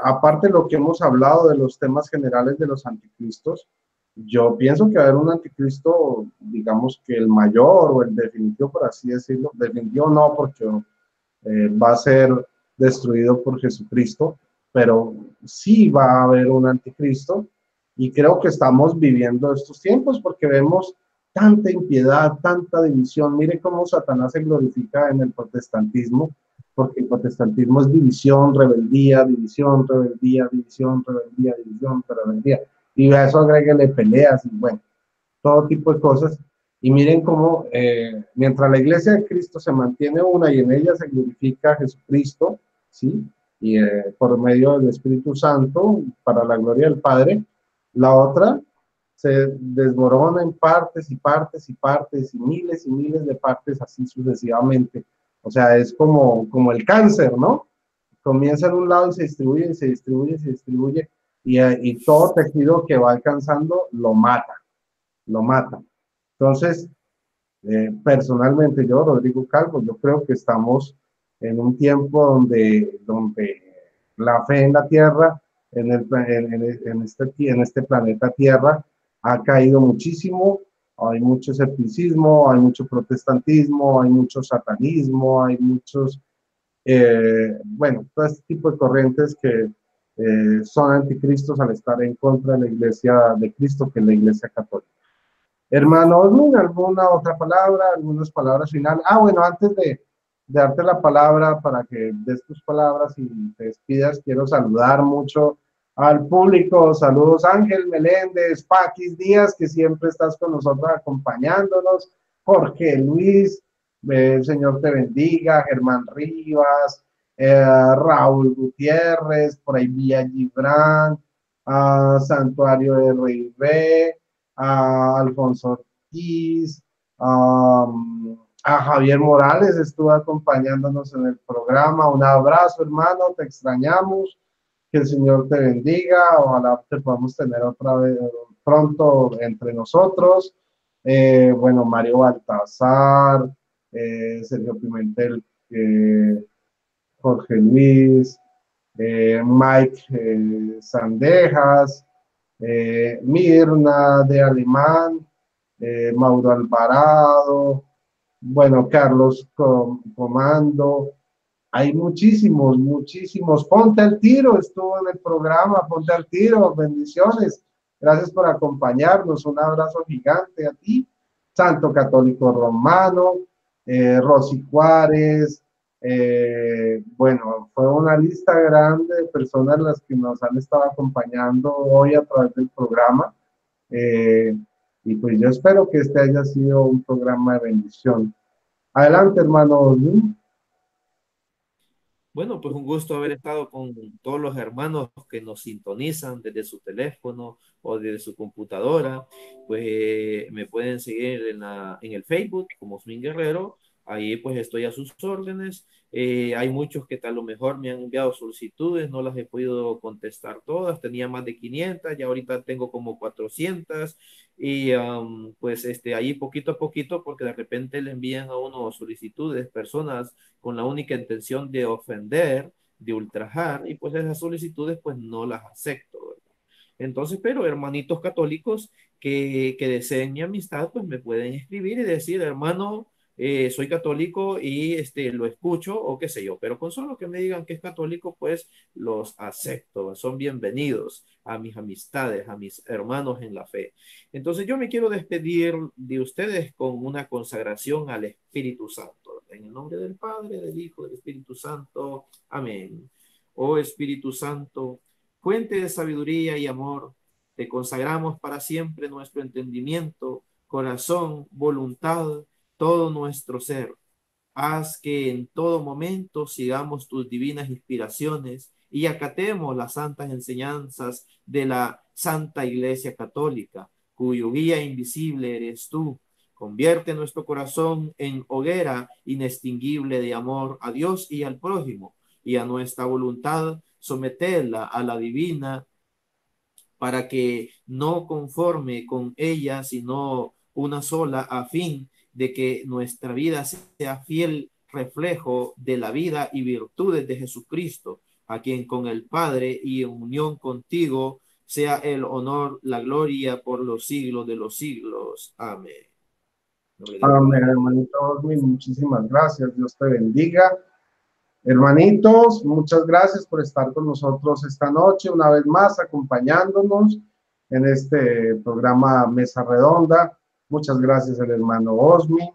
aparte de lo que hemos hablado de los temas generales de los anticristos, yo pienso que va a haber un anticristo, digamos que el mayor o el definitivo, por así decirlo, definitivo no, porque va a ser destruido por Jesucristo, pero sí va a haber un anticristo, y creo que estamos viviendo estos tiempos porque vemos tanta impiedad, tanta división. Mire cómo Satanás se glorifica en el protestantismo, porque el protestantismo es división, rebeldía, división, rebeldía, división, rebeldía, división, rebeldía. Y a eso agréguele peleas y bueno, todo tipo de cosas. Y miren cómo, mientras la iglesia de Cristo se mantiene una y en ella se glorifica a Jesucristo, ¿sí? Y por medio del Espíritu Santo, para la gloria del Padre, la otra se desmorona en partes y partes y partes y miles de partes así sucesivamente. O sea, es como el cáncer, ¿no? Comienza en un lado y se distribuye, y se distribuye, y se distribuye, y todo tejido que va alcanzando lo mata, lo mata. Entonces, personalmente yo, Rodrigo Calvo, yo creo que estamos en un tiempo donde la fe en la Tierra, en este planeta Tierra, ha caído muchísimo. Hay mucho escepticismo, hay mucho protestantismo, hay mucho satanismo, hay muchos, bueno, todo este tipo de corrientes que son anticristos al estar en contra de la Iglesia de Cristo, que es la Iglesia Católica. Hermano Osmin, ¿alguna otra palabra, algunas palabras finales? Ah, bueno, antes de darte la palabra para que des tus palabras y te despidas, quiero saludar mucho al público. Saludos Ángel Meléndez, Paquis Díaz, que siempre estás con nosotros acompañándonos, Jorge Luis, el Señor te bendiga, Germán Rivas, Raúl Gutiérrez, por ahí Villa Gibran, Santuario de Rey, a Alfonso Ortiz, a Javier Morales, estuvo acompañándonos en el programa. Un abrazo, hermano, te extrañamos, que el Señor te bendiga, ojalá te podamos tener otra vez pronto entre nosotros. Bueno, Mario Baltazar, Sergio Pimentel, Jorge Luis, Mike Sandejas, Mirna de Alemán, Mauro Alvarado, bueno, Carlos Comando. Hay muchísimos. Ponte al tiro, estuvo en el programa, ponte al tiro, bendiciones. Gracias por acompañarnos, un abrazo gigante a ti. Santo Católico Romano, Rosy Juárez, bueno, fue una lista grande de personas las que nos han estado acompañando hoy a través del programa, y pues yo espero que este haya sido un programa de bendición. Adelante, hermano. Bueno, pues un gusto haber estado con todos los hermanos que nos sintonizan desde su teléfono o desde su computadora. Pues me pueden seguir en el Facebook como Osmin Guerrero. Ahí pues estoy a sus órdenes. Hay muchos que tal lo mejor me han enviado solicitudes, no las he podido contestar todas. Tenía más de 500, ya ahorita tengo como 400. Y pues ahí poquito a poquito, porque de repente le envían a uno solicitudes, personas con la única intención de ofender, de ultrajar, y pues esas solicitudes pues no las acepto, ¿verdad? Entonces, pero hermanitos católicos que deseen mi amistad, pues me pueden escribir y decir, hermano, soy católico y lo escucho o qué sé yo, pero con solo que me digan que es católico, pues los acepto, son bienvenidos a mis amistades, a mis hermanos en la fe. Entonces yo me quiero despedir de ustedes con una consagración al Espíritu Santo. En el nombre del Padre, del Hijo, del Espíritu Santo. Amén. Oh Espíritu Santo, fuente de sabiduría y amor, te consagramos para siempre nuestro entendimiento, corazón, voluntad, todo nuestro ser. Haz que en todo momento sigamos tus divinas inspiraciones y acatemos las santas enseñanzas de la Santa Iglesia Católica, cuyo guía invisible eres tú. Convierte nuestro corazón en hoguera inextinguible de amor a Dios y al prójimo, y a nuestra voluntad someterla a la divina, para que no conforme con ella, sino una sola, a fin de que nuestra vida sea fiel reflejo de la vida y virtudes de Jesucristo, a quien con el Padre y en unión contigo sea el honor, la gloria por los siglos de los siglos. Amén. Amén, hermanito Osmin, muchísimas gracias. Dios te bendiga. Hermanitos, muchas gracias por estar con nosotros esta noche, una vez más acompañándonos en este programa Mesa Redonda. Muchas gracias al hermano Osmin.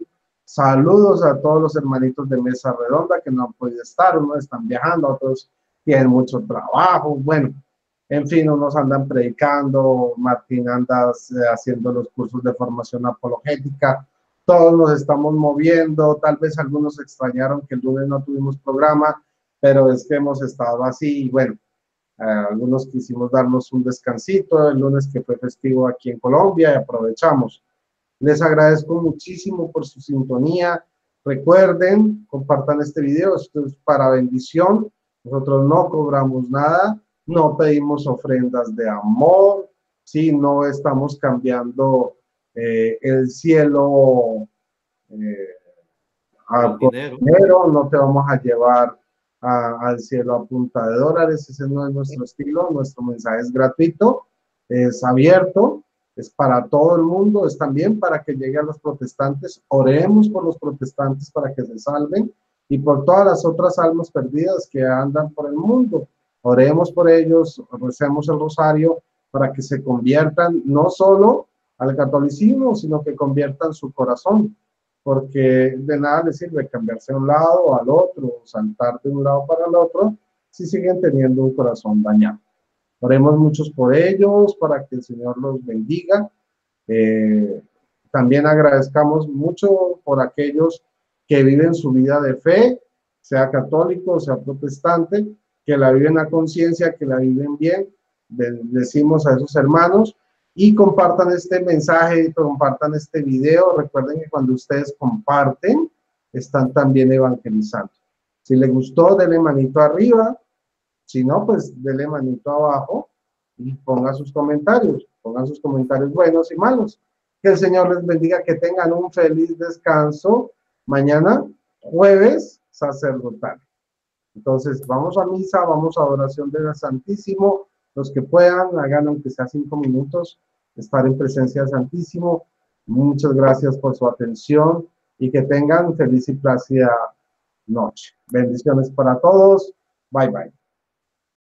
Saludos a todos los hermanitos de Mesa Redonda que no han podido estar, unos están viajando, otros tienen mucho trabajo. Bueno, en fin, unos andan predicando, Martín anda haciendo los cursos de formación apologética. Todos nos estamos moviendo, tal vez algunos extrañaron que el lunes no tuvimos programa, pero es que hemos estado así y bueno, algunos quisimos darnos un descansito el lunes que fue festivo aquí en Colombia y aprovechamos. Les agradezco muchísimo por su sintonía. Recuerden, compartan este video, esto es para bendición. Nosotros no cobramos nada, no pedimos ofrendas de amor, ¿sí? No estamos cambiando el cielo a dinero, no te vamos a llevar al cielo a punta de dólares, ese no es nuestro estilo, nuestro mensaje es gratuito, es abierto, es para todo el mundo, es también para que llegue a los protestantes. Oremos por los protestantes para que se salven y por todas las otras almas perdidas que andan por el mundo. Oremos por ellos, recemos el rosario para que se conviertan no solo al catolicismo, sino que conviertan su corazón, porque de nada les sirve cambiarse de un lado o al otro, saltar de un lado para el otro, si siguen teniendo un corazón dañado. Oremos muchos por ellos, para que el Señor los bendiga. También agradezcamos mucho por aquellos que viven su vida de fe, sea católico, sea protestante, que la viven a conciencia, que la viven bien. Decimos a esos hermanos, y compartan este mensaje, compartan este video. Recuerden que cuando ustedes comparten, están también evangelizando. Si les gustó, denle manito arriba. Si no, pues denle manito abajo y pongan sus comentarios buenos y malos. Que el Señor les bendiga, que tengan un feliz descanso. Mañana, jueves sacerdotal. Entonces, vamos a misa, vamos a oración del Santísimo. Los que puedan, hagan aunque sea 5 minutos, estar en presencia del Santísimo. Muchas gracias por su atención y que tengan feliz y plácida noche. Bendiciones para todos. Bye, bye.